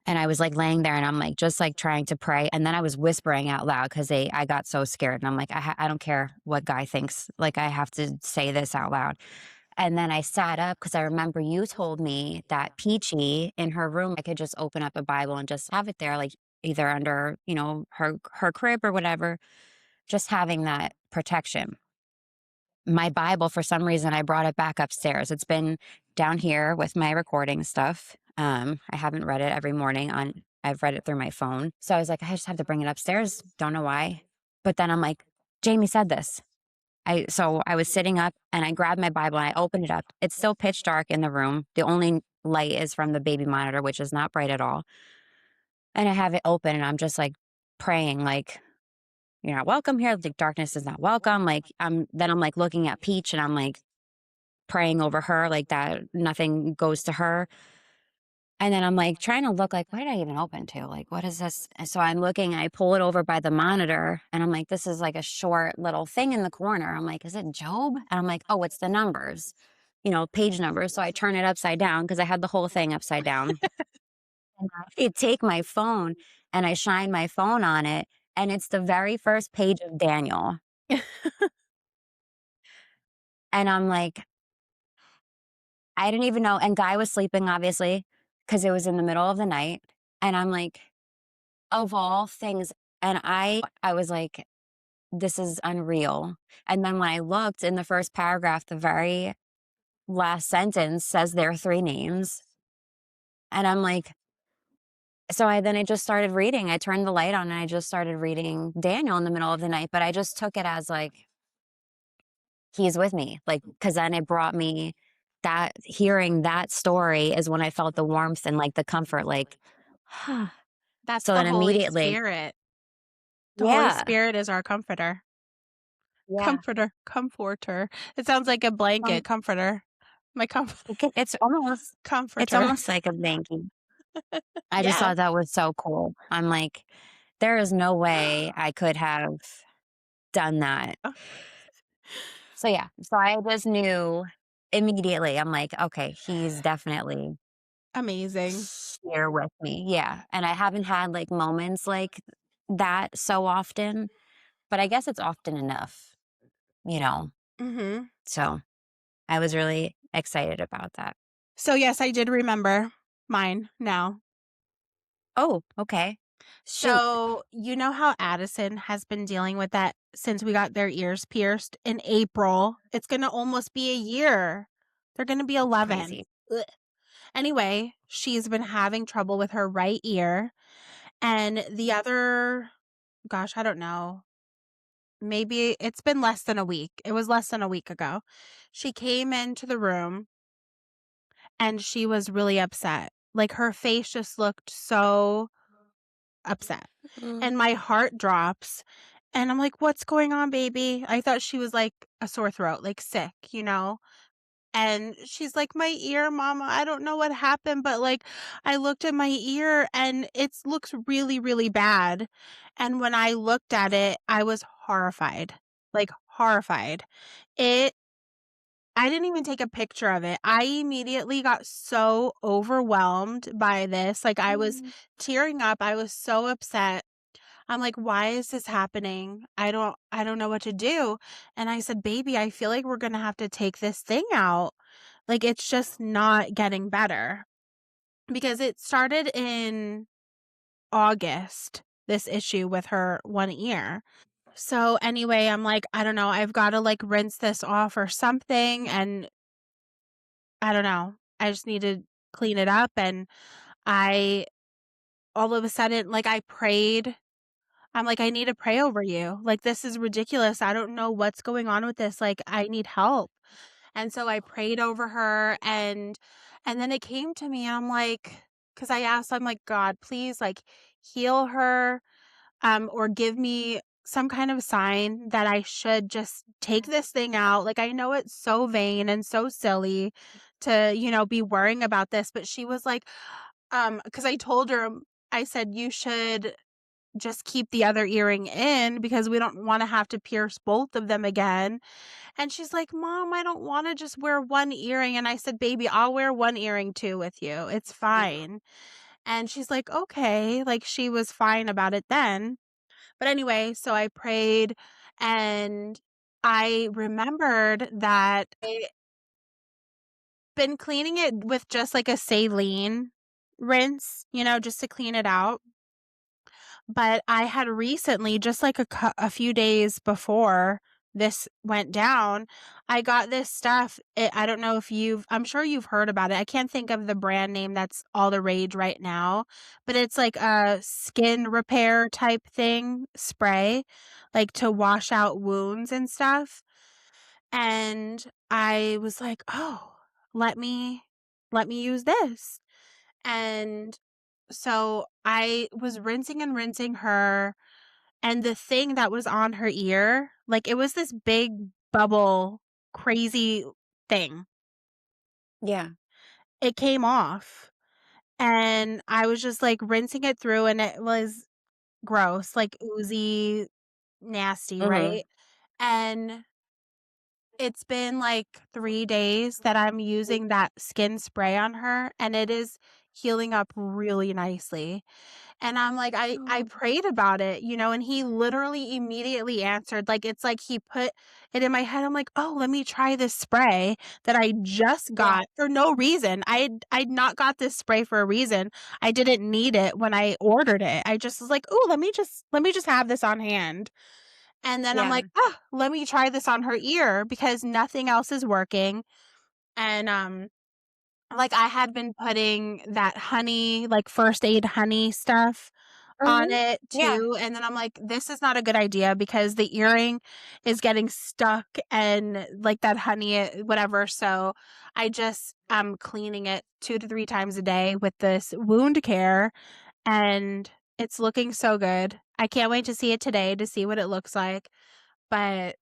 [SPEAKER 2] And I was, like, laying there and I'm, like, just, like, trying to pray, and then I was whispering out loud because I got so scared, and I'm like, I don't care what guy thinks, like, I have to say this out loud." And then I sat up because I remember you told me that Peachy in her room, I could just open up a Bible and just have it there, like, either under, her crib or whatever, just having that protection. My Bible, for some reason, I brought it back upstairs. It's been down here with my recording stuff. I haven't read it every morning I've read it through my phone. So I was like, I just have to bring it upstairs. Don't know why. But then I'm like, Jamie said this. So I was sitting up and I grabbed my Bible and I opened it up. It's still pitch dark in the room. The only light is from the baby monitor, which is not bright at all. And I have it open and I'm just like praying, like, "You're not welcome here. The darkness is not welcome." Like I'm like looking at Peach and I'm like praying over her like that nothing goes to her. And then I'm like trying to look like, what did I even open to? Like, what is this? And so I'm looking, I pull it over by the monitor and I'm like, this is like a short little thing in the corner. I'm like, is it Job? And I'm like, oh, it's the numbers. page number. So I turn it upside down because I had the whole thing upside down. And I take my phone and I shine my phone on it, and it's the very first page of Daniel. And I'm like, I didn't even know. And Guy was sleeping, obviously, because it was in the middle of the night. And I'm like, of all things. And I was like, this is unreal. And then when I looked in the first paragraph, the very last sentence says there are three names. And I'm like, I just started reading. I turned the light on and I just started reading Daniel in the middle of the night. But I just took it as like, he's with me. Like, cause then it brought me that hearing that story is when I felt the warmth and like the comfort, like,
[SPEAKER 1] That's
[SPEAKER 2] so
[SPEAKER 1] the
[SPEAKER 2] then
[SPEAKER 1] Holy
[SPEAKER 2] immediately,
[SPEAKER 1] Spirit. The Holy
[SPEAKER 2] yeah,
[SPEAKER 1] Spirit is our comforter.
[SPEAKER 2] yeah.
[SPEAKER 1] Comforter, comforter. It sounds like a blanket, comforter. My
[SPEAKER 2] It's
[SPEAKER 1] comforter.
[SPEAKER 2] almost like a blankie. I just
[SPEAKER 1] Yeah.
[SPEAKER 2] thought that was so cool. I'm like, there is no way I could have done that. So yeah, so I just knew immediately. I'm like, okay, he's definitely
[SPEAKER 1] Amazing.
[SPEAKER 2] here with me. Yeah. And I haven't had like moments like that so often, but I guess it's often enough, you know.
[SPEAKER 1] Mhm.
[SPEAKER 2] So I was really excited about that.
[SPEAKER 1] So, yes, I did remember mine now.
[SPEAKER 2] Oh, okay. Shoot.
[SPEAKER 1] So, you know how Addison has been dealing with that since we got their ears pierced in April? It's gonna almost be a year. They're gonna be 11.
[SPEAKER 2] Crazy.
[SPEAKER 1] Ugh. Anyway, she's been having trouble with her right ear, and the other gosh, I don't know. Maybe it's been less than a week. It was less than a week ago. She came into the room and she was really upset. Like her face just looked so upset.
[SPEAKER 2] Mm.
[SPEAKER 1] And my heart drops. And I'm like, "What's going on, baby?" I thought she was like a sore throat, like sick, you know? And she's like, "My ear, mama, I don't know what happened, but like I looked at my ear and it looks really, really bad." And when I looked at it, I was horrified. Like horrified. It I didn't even take a picture of it. I immediately got so overwhelmed by this. Like I was
[SPEAKER 2] Mm.
[SPEAKER 1] tearing up. I was so upset. I'm like, "Why is this happening? I don't know what to do." And I said, "Baby, I feel like we're going to have to take this thing out. Like it's just not getting better." Because it started in August, this issue with her one ear. So anyway, I'm like, I don't know, I've got to like rinse this off or something, and I don't know. I just need to clean it up. And I all of a sudden, like I prayed. I'm like, I need to pray over you. Like, this is ridiculous. I don't know what's going on with this. Like, I need help. And so I prayed over her, and then it came to me and I'm like, because I asked, I'm like, God, please like heal her, or give me some kind of sign that I should just take this thing out. Like, I know it's so vain and so silly to, be worrying about this, but she was like, because I told her, I said, you should just keep the other earring in because we don't want to have to pierce both of them again. And she's like, Mom, I don't want to just wear one earring. And I said, Baby, I'll wear one earring too with you. It's fine. And she's like, Okay. Like she was fine about it then. But anyway, so I prayed and I remembered that I've been cleaning it with just like a saline rinse, just to clean it out. But I had recently, just like a few days before this went down, I got this stuff. I don't know if I'm sure you've heard about it. I can't think of the brand name that's all the rage right now, but it's like a skin repair type thing, spray, like to wash out wounds and stuff. And I was like, "Oh, let me let me use this." And so I was rinsing and rinsing her, and the thing that was on her ear, like, it was this big bubble, crazy thing.
[SPEAKER 2] Yeah.
[SPEAKER 1] It came off, and I was just, like, rinsing it through, and it was gross, like, oozy, nasty,
[SPEAKER 2] Hmm.
[SPEAKER 1] right? And It's been, like, 3 days that I'm using that skin spray on her, and it is healing up really nicely. And I'm like, I
[SPEAKER 2] Oh,
[SPEAKER 1] prayed about it, and he literally immediately answered. Like, it's like he put it in my head. I'm like, "Oh, let me try this spray that I just
[SPEAKER 2] yeah,
[SPEAKER 1] got for no reason." I'd not got this spray for a reason. I didn't need it when I ordered it. I just was like, "Ooh, let me just have this on hand." And then I'm
[SPEAKER 2] yeah.
[SPEAKER 1] like, "Ah, let me try this on her ear because nothing else is working." And, like, I had been putting that honey, like, first aid honey stuff on
[SPEAKER 2] Mhm.
[SPEAKER 1] it
[SPEAKER 2] Yeah.
[SPEAKER 1] too, and then I'm like, "This is not a good idea because the earring is getting stuck and, like, that honey, whatever." So, I just am cleaning it 2 to 3 times a day with this wound care, and it's looking so good. I can't wait to see it today to see what it looks like, but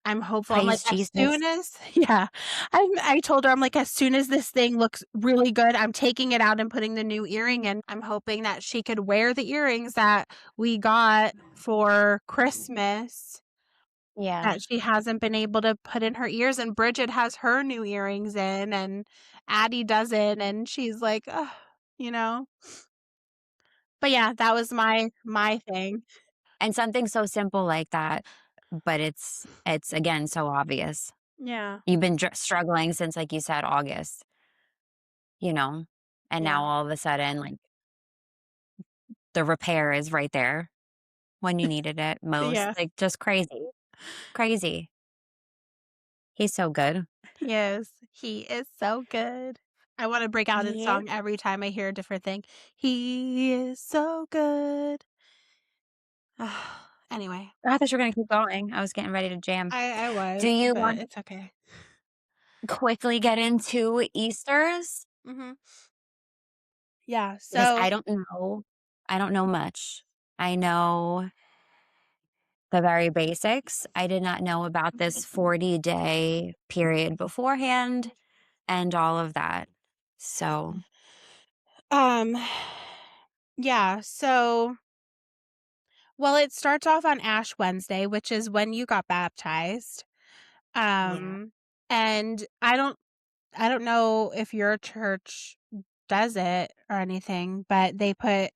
[SPEAKER 1] I'm hopeful. I'm like,
[SPEAKER 2] Praise
[SPEAKER 1] as soon
[SPEAKER 2] Jesus.
[SPEAKER 1] as yeah. I told her, I'm like, "As soon as this thing looks really good, I'm taking it out and putting the new earring in." I'm hoping that she could wear the earrings that we got for Christmas
[SPEAKER 2] Yeah.
[SPEAKER 1] that she hasn't been able to put in her ears, and Bridget has her new earrings in, and Addie doesn't, and she's like, "Ugh," you know? But yeah, that was my thing.
[SPEAKER 2] And something so simple like that, but it's again so obvious.
[SPEAKER 1] Yeah,
[SPEAKER 2] You've been struggling since, like you said, August, you know, and
[SPEAKER 1] yeah,
[SPEAKER 2] now all of a sudden, like the repair is right there when you needed it most.
[SPEAKER 1] yeah.
[SPEAKER 2] Like just crazy, crazy. He's so good.
[SPEAKER 1] He is. He is so good. I wanna break out in
[SPEAKER 2] Yeah.
[SPEAKER 1] song every time I hear a different thing. He is so good. Anyway,
[SPEAKER 2] I thought you were gonna keep going. I was getting ready to jam.
[SPEAKER 1] I
[SPEAKER 2] Do
[SPEAKER 1] was,
[SPEAKER 2] you
[SPEAKER 1] but
[SPEAKER 2] want
[SPEAKER 1] it's okay.
[SPEAKER 2] to quickly get into Easter's?
[SPEAKER 1] Mhm. Yeah,
[SPEAKER 2] Because
[SPEAKER 1] so
[SPEAKER 2] I don't know much. I know the very basics. I did not know about this 40-day period beforehand and all of that. So,
[SPEAKER 1] um, yeah, so well, it starts off on Ash Wednesday, which is when you got baptized.
[SPEAKER 2] yeah.
[SPEAKER 1] Um, and I don't know if your church does it or anything, but they put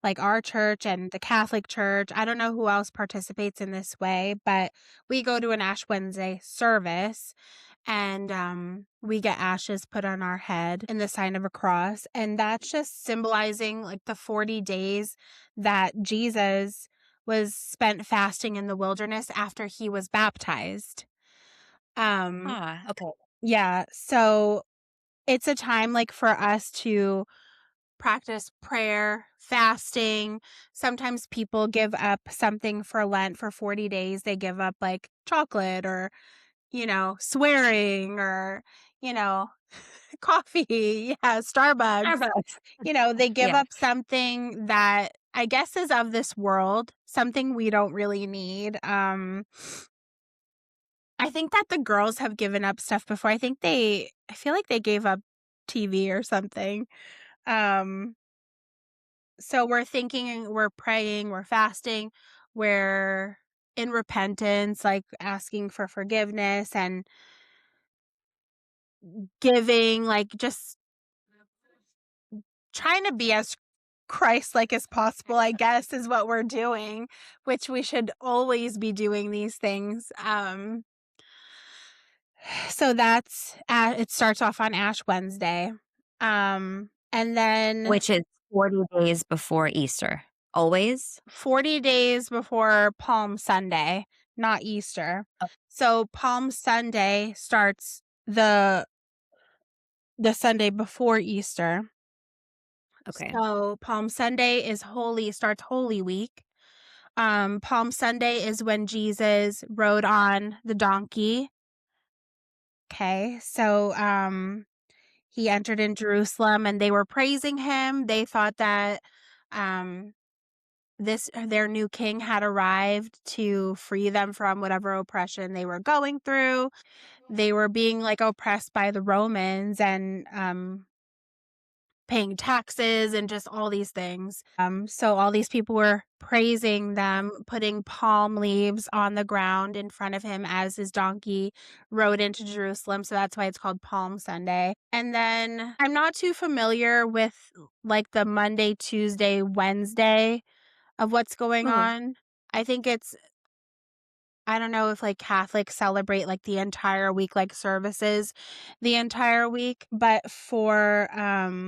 [SPEAKER 1] like our church and the Catholic Church. I don't know who else participates in this way, but we go to an Ash Wednesday service and we get ashes put on our head in the sign of a cross. And that's just symbolizing like the 40 days that Jesus was spent fasting in the wilderness after he was baptized. Um,
[SPEAKER 2] Ah, okay.
[SPEAKER 1] yeah, so it's a time, like, for us to practice prayer, fasting. Sometimes people give up something for Lent for 40 days. They give up, like, chocolate or, swearing or, you know, coffee. Yeah, Starbucks.
[SPEAKER 2] Starbucks.
[SPEAKER 1] They give
[SPEAKER 2] Yeah.
[SPEAKER 1] up something that I guess is of this world, something we don't really need. I think that the girls have given up stuff before. I feel like they gave up TV or something. Um, so we're thinking, we're praying, we're fasting, we're in repentance, like asking for forgiveness and giving, like just trying to be as Christ-like as possible, I guess, is what we're doing, which we should always be doing these things. So it starts off on Ash Wednesday. And then
[SPEAKER 2] Which is 40 days before Easter. Always?
[SPEAKER 1] 40 days before Palm Sunday, not Easter.
[SPEAKER 2] Oh,
[SPEAKER 1] So Palm Sunday starts the Sunday before Easter.
[SPEAKER 2] okay.
[SPEAKER 1] So Palm Sunday starts Holy Week. Palm Sunday is when Jesus rode on the donkey. Okay. So he entered in Jerusalem and they were praising him. They thought that um their new king had arrived to free them from whatever oppression they were going through. They were being like oppressed by the Romans and paying taxes and just all these things. So all these people were praising them, putting palm leaves on the ground in front of him as his donkey rode into Jerusalem. So that's why it's called Palm Sunday. And then I'm not too familiar with like the Monday, Tuesday, Wednesday of what's going
[SPEAKER 2] Mhm.
[SPEAKER 1] on. I think it's I don't know if, like, Catholics celebrate, like, the entire week, like, services the entire week, but for,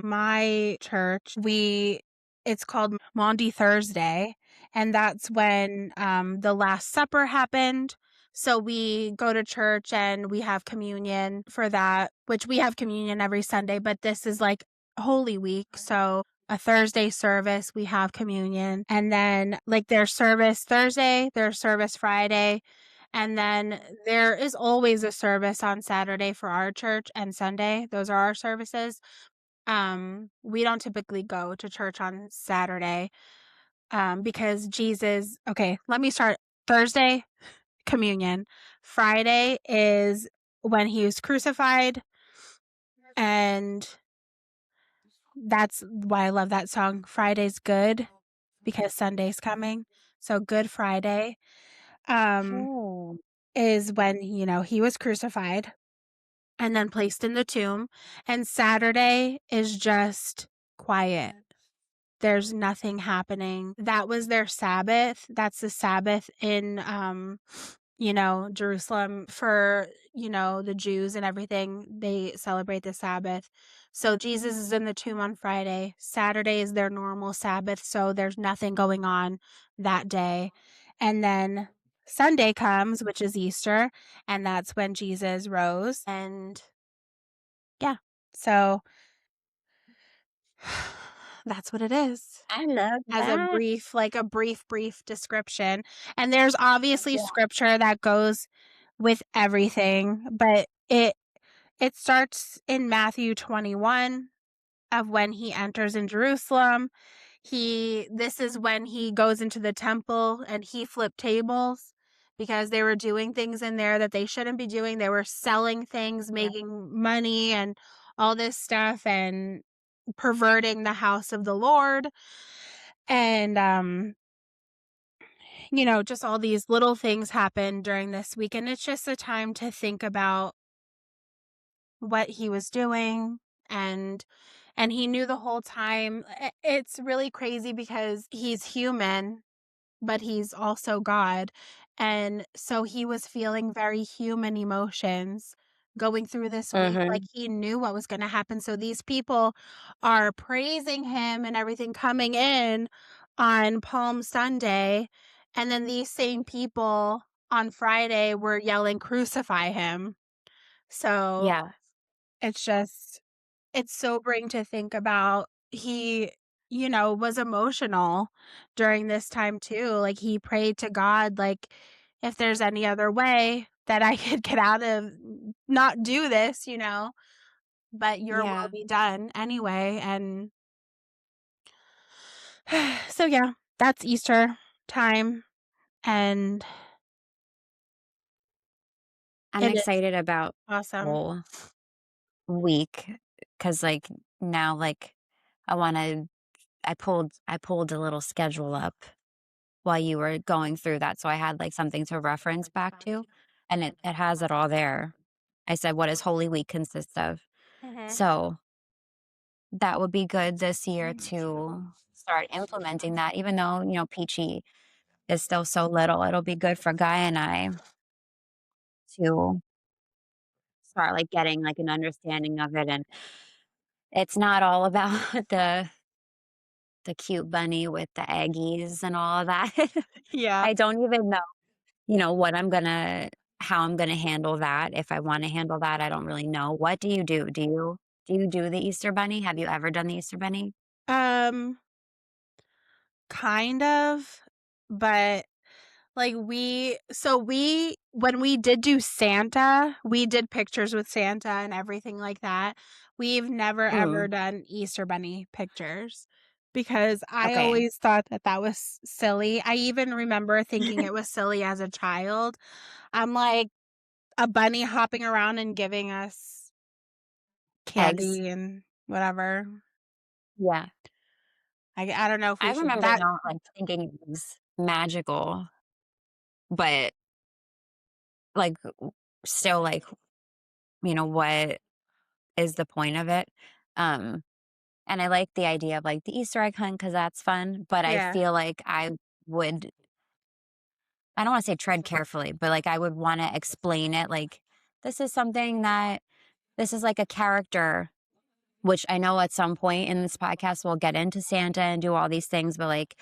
[SPEAKER 1] my church, we it's called Maundy Thursday, and that's when, the Last Supper happened. So we go to church and we have communion for that, which we have communion every Sunday, but this is, like, Holy Week, so a Thursday service, we have communion, and then, like, there's service Thursday, there's service Friday, and then there is always a service on Saturday for our church and Sunday. Those are our services. We don't typically go to church on Saturday, because Jesus okay, let me start. Thursday, communion. Friday is when he was crucified, and that's why I love that song, Friday's good because Sunday's coming. So Good Friday, um,
[SPEAKER 2] Oh.
[SPEAKER 1] is when, he was crucified and then placed in the tomb, and Saturday is just quiet. There's nothing happening. That was their Sabbath. That's the Sabbath in, Jerusalem for, the Jews and everything. They celebrate the Sabbath. So Jesus is in the tomb on Friday. Saturday is their normal Sabbath, so there's nothing going on that day. And then Sunday comes, which is Easter, and that's when Jesus rose. And yeah, so that's what it is.
[SPEAKER 2] I love
[SPEAKER 1] As
[SPEAKER 2] that.
[SPEAKER 1] a brief description, and there's obviously
[SPEAKER 2] Yeah.
[SPEAKER 1] scripture that goes with everything, but it starts in Matthew 21 of when he enters in Jerusalem. This is when he goes into the temple and he flipped tables because they were doing things in there that they shouldn't be doing. They were selling things,
[SPEAKER 2] Yeah.
[SPEAKER 1] making money and all this stuff and perverting the house of the Lord. And just all these little things happen during this week, and it's just a time to think about what he was doing, and he knew the whole time. It's really crazy because he's human, but he's also God. And so he was feeling very human emotions going through this week. Like
[SPEAKER 2] Mhm.
[SPEAKER 1] he knew what was going to happen. So these people are praising him and everything coming in on Palm Sunday. And then these same people on Friday were yelling, "Crucify him." So
[SPEAKER 2] Yeah.
[SPEAKER 1] it's sobering to think about. He, was emotional during this time too. Like he prayed to God, like, if there's any other way that I could get out of not do this, but your will
[SPEAKER 2] Yeah.
[SPEAKER 1] be done anyway. And so yeah, that's Easter time, and
[SPEAKER 2] I'm
[SPEAKER 1] it is
[SPEAKER 2] excited about the
[SPEAKER 1] awesome.
[SPEAKER 2] whole week because, like, now, like, I wanna I pulled a little schedule up while you were going through that, so I had, like, something to reference back to, and it has it all there. I said, "What does Holy Week consist of?"
[SPEAKER 1] Mhm.
[SPEAKER 2] So, that would be good this year to start implementing that even though, Peachy is still so little, it'll be good for Guy and I to start, like, getting, like, an understanding of it, and it's not all about the cute bunny with the eggies and all of that.
[SPEAKER 1] Yeah.
[SPEAKER 2] I don't even know, what how I'm gonna handle that, if I wanna handle that, I don't really know. What do you do? Do you do the Easter bunny? Have you ever done the Easter bunny?
[SPEAKER 1] Um, kind of, but like, when we did do Santa, we did pictures with Santa and everything like that. We've never ever
[SPEAKER 2] Mm,
[SPEAKER 1] done Easter Bunny pictures because I
[SPEAKER 2] okay.
[SPEAKER 1] always thought that that was silly. I even remember thinking it was silly as a child. I'm like, a bunny hopping around and giving us
[SPEAKER 2] Eggs.
[SPEAKER 1] candy and whatever.
[SPEAKER 2] Yeah.
[SPEAKER 1] I don't know if
[SPEAKER 2] I
[SPEAKER 1] we should
[SPEAKER 2] remember
[SPEAKER 1] that
[SPEAKER 2] not, like, thinking it was magical, but, like, still, like, what is the point of it? Um, and I like the idea of, like, the Easter egg hunt because that's fun, but I
[SPEAKER 1] Yeah,
[SPEAKER 2] feel like would I don't wanna say tread carefully, but, like, I would wanna explain it, like, this is something that this is like a character, which I know at some point in this podcast we'll get into Santa and do all these things, but, like,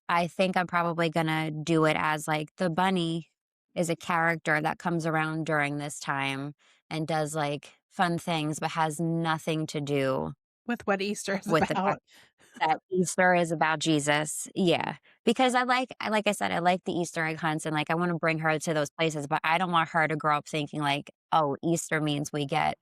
[SPEAKER 2] I think I'm probably gonna do it as, like, the bunny is a character that comes around during this time and does, like, fun things, but has nothing to do
[SPEAKER 1] with what Easter is
[SPEAKER 2] with the
[SPEAKER 1] about.
[SPEAKER 2] fact that Easter is about Jesus. Yeah, because I said, I like the Easter egg hunts and, like, I wanna bring her to those places, but I don't want her to grow up thinking, like, "Oh, Easter means we get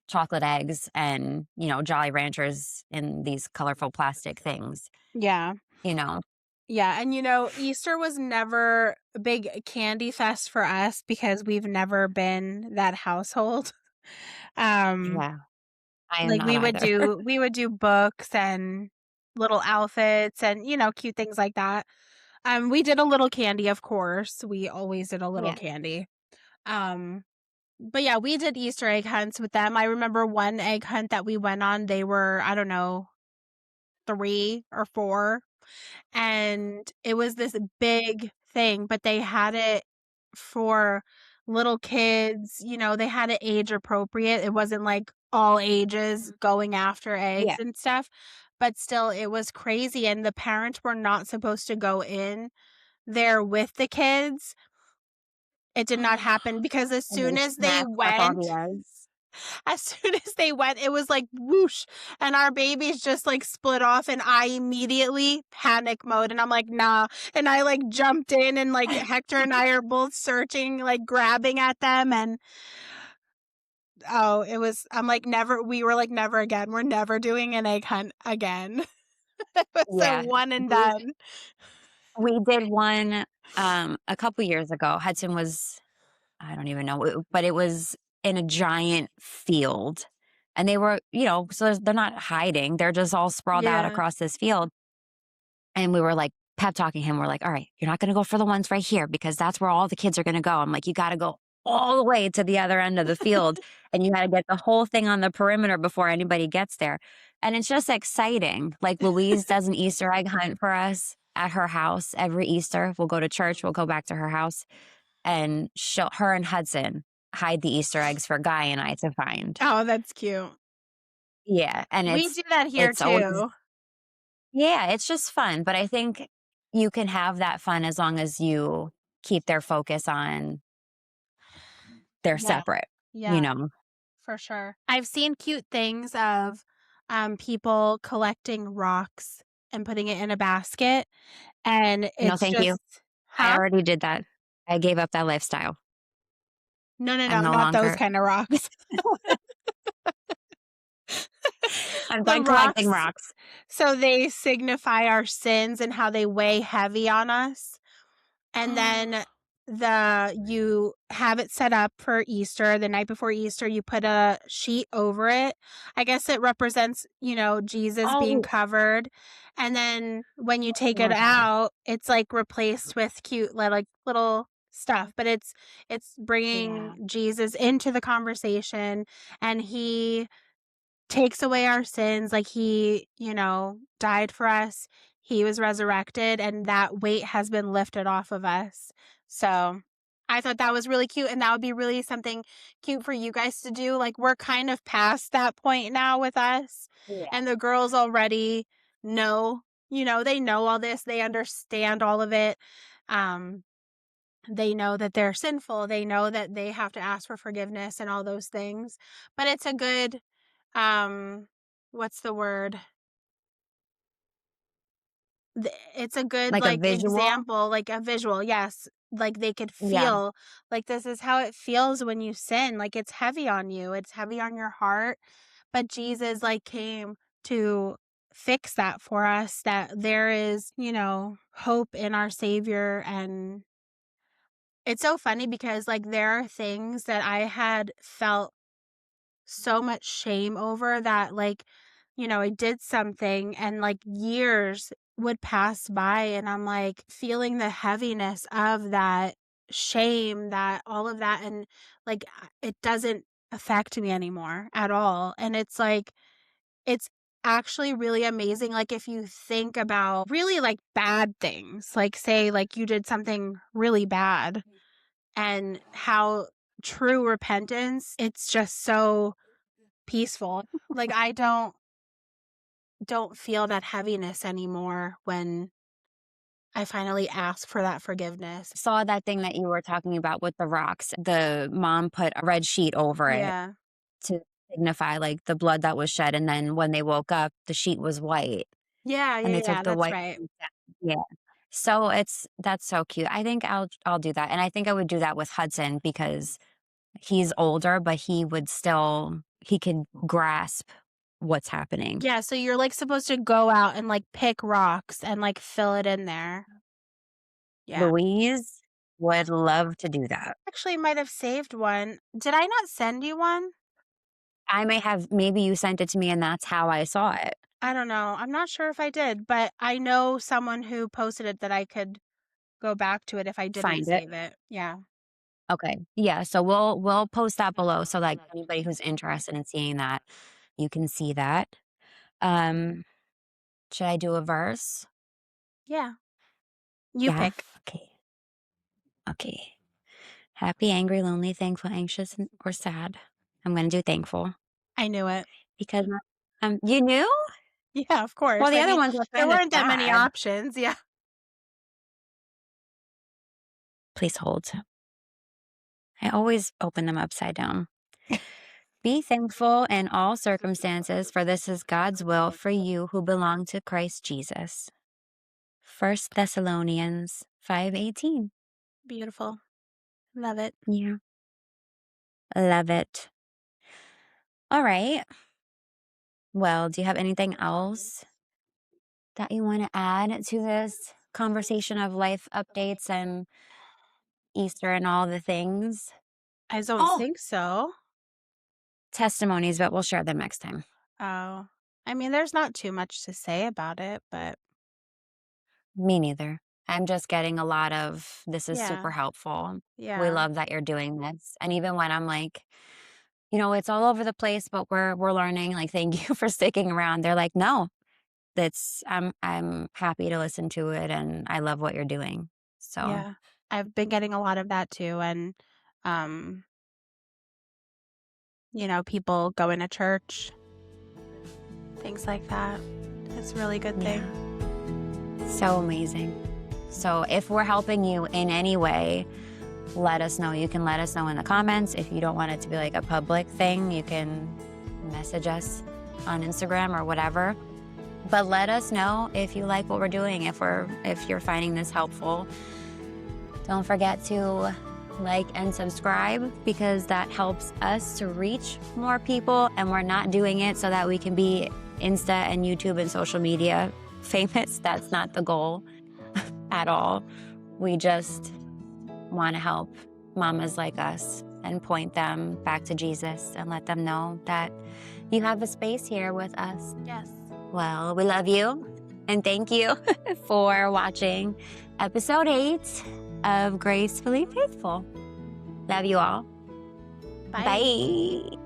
[SPEAKER 2] chocolate eggs and, Jolly Ranchers in these colorful plastic things,"
[SPEAKER 1] Yeah.
[SPEAKER 2] you know?
[SPEAKER 1] Yeah, and Easter was never a big candy fest for us because we've never been that household. Um,
[SPEAKER 2] Yeah, I am
[SPEAKER 1] like
[SPEAKER 2] not either.
[SPEAKER 1] we would do books and little outfits and, cute things like that. We did a little candy, of course. We always did a little
[SPEAKER 2] Yeah,
[SPEAKER 1] candy. Um, but yeah, we did Easter egg hunts with them. I remember one egg hunt that we went on, they were, I don't know, 3 or 4. And it was this big thing, but they had it for little kids, they had it age appropriate. It wasn't like all ages going after eggs
[SPEAKER 2] yeah.
[SPEAKER 1] and stuff, but still it was crazy and the parents were not supposed to go in there with the kids. It did not happen because as
[SPEAKER 2] And
[SPEAKER 1] soon
[SPEAKER 2] they
[SPEAKER 1] as they
[SPEAKER 2] snatched up all
[SPEAKER 1] went
[SPEAKER 2] the eggs.
[SPEAKER 1] as soon as they went, it was like whoosh, and our babies just like split off, and I immediately panic mode, and I'm like, nah. And I like jumped in, and like Hector and I are both searching, like grabbing at them. And oh, I'm like, never, we were like, never again. We're never doing an egg hunt again. It was a
[SPEAKER 2] Yeah.
[SPEAKER 1] one and
[SPEAKER 2] We
[SPEAKER 1] done.
[SPEAKER 2] we did one, a couple years ago. Hudson was I don't even know, but it was in a giant field, and they were, so they're not hiding, they're just all sprawled out
[SPEAKER 1] Yeah.
[SPEAKER 2] across this field, and we were, like, pep talking him, we're like, "Alright, you're not gonna go for the ones right here because that's where all the kids are gonna go." I'm like, "You gotta go all the way to the other end of the field, and you gotta get the whole thing on the perimeter before anybody gets there," and it's just exciting, like, Louise does an Easter egg hunt for us at her house every Easter. We'll go to church, we'll go back to her house, and her and Hudson hide the Easter eggs for Guy and I to find.
[SPEAKER 1] Oh, that's cute.
[SPEAKER 2] Yeah, and
[SPEAKER 1] We
[SPEAKER 2] it's
[SPEAKER 1] do that here
[SPEAKER 2] it's always
[SPEAKER 1] too.
[SPEAKER 2] yeah, it's just fun, but I think you can have that fun as long as you keep their focus on they're
[SPEAKER 1] Yeah.
[SPEAKER 2] separate, you
[SPEAKER 1] Yeah.
[SPEAKER 2] know?
[SPEAKER 1] For sure. I've seen cute things of, people collecting rocks and putting it in a basket, and
[SPEAKER 2] No,
[SPEAKER 1] it's
[SPEAKER 2] thank you.
[SPEAKER 1] just
[SPEAKER 2] I
[SPEAKER 1] Huh?
[SPEAKER 2] already did that. I gave up that lifestyle.
[SPEAKER 1] No, no,
[SPEAKER 2] I'm
[SPEAKER 1] no,
[SPEAKER 2] no
[SPEAKER 1] not those
[SPEAKER 2] longer
[SPEAKER 1] kinda rocks.
[SPEAKER 2] I'm
[SPEAKER 1] The
[SPEAKER 2] done collecting
[SPEAKER 1] rocks,
[SPEAKER 2] rocks.
[SPEAKER 1] so they signify our sins and how they weigh heavy on us. And then you have it set up for Easter. The night before Easter, you put a sheet over it. I guess it represents, Jesus being
[SPEAKER 2] Oh,
[SPEAKER 1] covered. And then when you take it
[SPEAKER 2] my god.
[SPEAKER 1] out, it's like replaced with cute like little stuff, but it's bringing
[SPEAKER 2] Yeah.
[SPEAKER 1] Jesus into the conversation, and he takes away our sins, like he, died for us. He was resurrected and that weight has been lifted off of us. So, I thought that was really cute and that would be really something cute for you guys to do. Like we're kind of past that point now with us,
[SPEAKER 2] Yeah.
[SPEAKER 1] and the girls already know, they know all this. They understand all of it. Um they know that they're sinful. They know that they have to ask for forgiveness and all those things. But it's a good um what's the word, it's a good
[SPEAKER 2] Like a
[SPEAKER 1] like
[SPEAKER 2] visual?
[SPEAKER 1] example, like a visual, yes, like they could
[SPEAKER 2] Yeah.
[SPEAKER 1] feel like this is how it feels when you sin, like it's heavy on you, it's heavy on your heart, but Jesus like came to fix that for us, that there is, hope in our savior. And it's so funny because like there are things that I had felt so much shame over that, like, I did something and like years would pass by and I'm like feeling the heaviness of that shame, that all of that. And like it doesn't affect me anymore at all. And it's like, it's actually really amazing. Like if you think about really like bad things, like say, like you did something really bad and how true repentance, it's just so peaceful. Like I don't feel that heaviness anymore when I finally ask for that forgiveness.
[SPEAKER 2] Saw that thing that you were talking about with the rocks. The mom put a red sheet over it
[SPEAKER 1] Yeah.
[SPEAKER 2] to signify like the blood that was shed. And then when they woke up, the sheet was white
[SPEAKER 1] Yeah,
[SPEAKER 2] and
[SPEAKER 1] yeah,
[SPEAKER 2] they took
[SPEAKER 1] yeah,
[SPEAKER 2] the
[SPEAKER 1] that's
[SPEAKER 2] white.
[SPEAKER 1] right.
[SPEAKER 2] Yeah. So that's so cute. I think I'll do that. And I think I would do that with Hudson because he's older, but he could grasp what's happening.
[SPEAKER 1] Yeah, so you're, like, supposed to go out and, like, pick rocks and, like, fill it in there. Yeah.
[SPEAKER 2] Louise would love to do that.
[SPEAKER 1] Actually might have saved one. Did I not send you one?
[SPEAKER 2] Maybe you sent it to me and that's how I saw it.
[SPEAKER 1] I don't know. I'm not sure if I did, but I know someone who posted it that I could go back to it if I didn't
[SPEAKER 2] Find it.
[SPEAKER 1] save it. Yeah.
[SPEAKER 2] Okay. Yeah, so we'll post that below so like anybody who's interested in seeing that, you can see that. Um, should I do a verse?
[SPEAKER 1] Yeah. You
[SPEAKER 2] Yeah.
[SPEAKER 1] pick.
[SPEAKER 2] Okay. Okay. Happy, angry, lonely, thankful, anxious, or sad. I'm going to do thankful
[SPEAKER 1] I knew it.
[SPEAKER 2] because you knew?
[SPEAKER 1] Yeah, of
[SPEAKER 2] Well,
[SPEAKER 1] course.
[SPEAKER 2] the
[SPEAKER 1] I
[SPEAKER 2] other
[SPEAKER 1] mean,
[SPEAKER 2] ones were
[SPEAKER 1] there
[SPEAKER 2] kind of
[SPEAKER 1] weren't that many
[SPEAKER 2] sad.
[SPEAKER 1] options. Yeah.
[SPEAKER 2] Please hold. I always open them upside down. Be thankful in all circumstances, for this is God's will for you who belong to Christ Jesus. 1 Thessalonians 5:18.
[SPEAKER 1] Beautiful. Love it.
[SPEAKER 2] Yeah, love it. All right. Well, do you have anything else that you want to add to this conversation of life updates and Easter and all the things?
[SPEAKER 1] I don't
[SPEAKER 2] Oh,
[SPEAKER 1] think so.
[SPEAKER 2] testimonies, but we'll share them next time.
[SPEAKER 1] Oh. I mean, there's not too much to say about it, but
[SPEAKER 2] Me neither. I'm just getting a lot of this is
[SPEAKER 1] yeah.
[SPEAKER 2] super helpful. We
[SPEAKER 1] Yeah.
[SPEAKER 2] love that you're doing this. And even when I'm like, it's all over the place, but we're learning, like, thank you for sticking around. They're like, no, I'm happy to listen to it and I love what you're doing. So
[SPEAKER 1] Yeah. I've been getting a lot of that too and um, people going to church, things like that. It's a really good
[SPEAKER 2] yeah,
[SPEAKER 1] thing.
[SPEAKER 2] so amazing. So if we're helping you in any way, let us know. You can let us know in the comments. If you don't want it to be like a public thing, you can message us on Instagram or whatever. But let us know if you like what we're doing, if you're finding this helpful. Don't forget to like and subscribe because that helps us to reach more people, and we're not doing it so that we can be Insta and YouTube and social media famous. That's not the goal at all. We just want to help mamas like us and point them back to Jesus and let them know that you have a space here with us.
[SPEAKER 1] Yes.
[SPEAKER 2] Well, we love you and thank you for watching episode 8 of Gracefully Faithful. Love you all.
[SPEAKER 1] Bye.
[SPEAKER 2] Bye.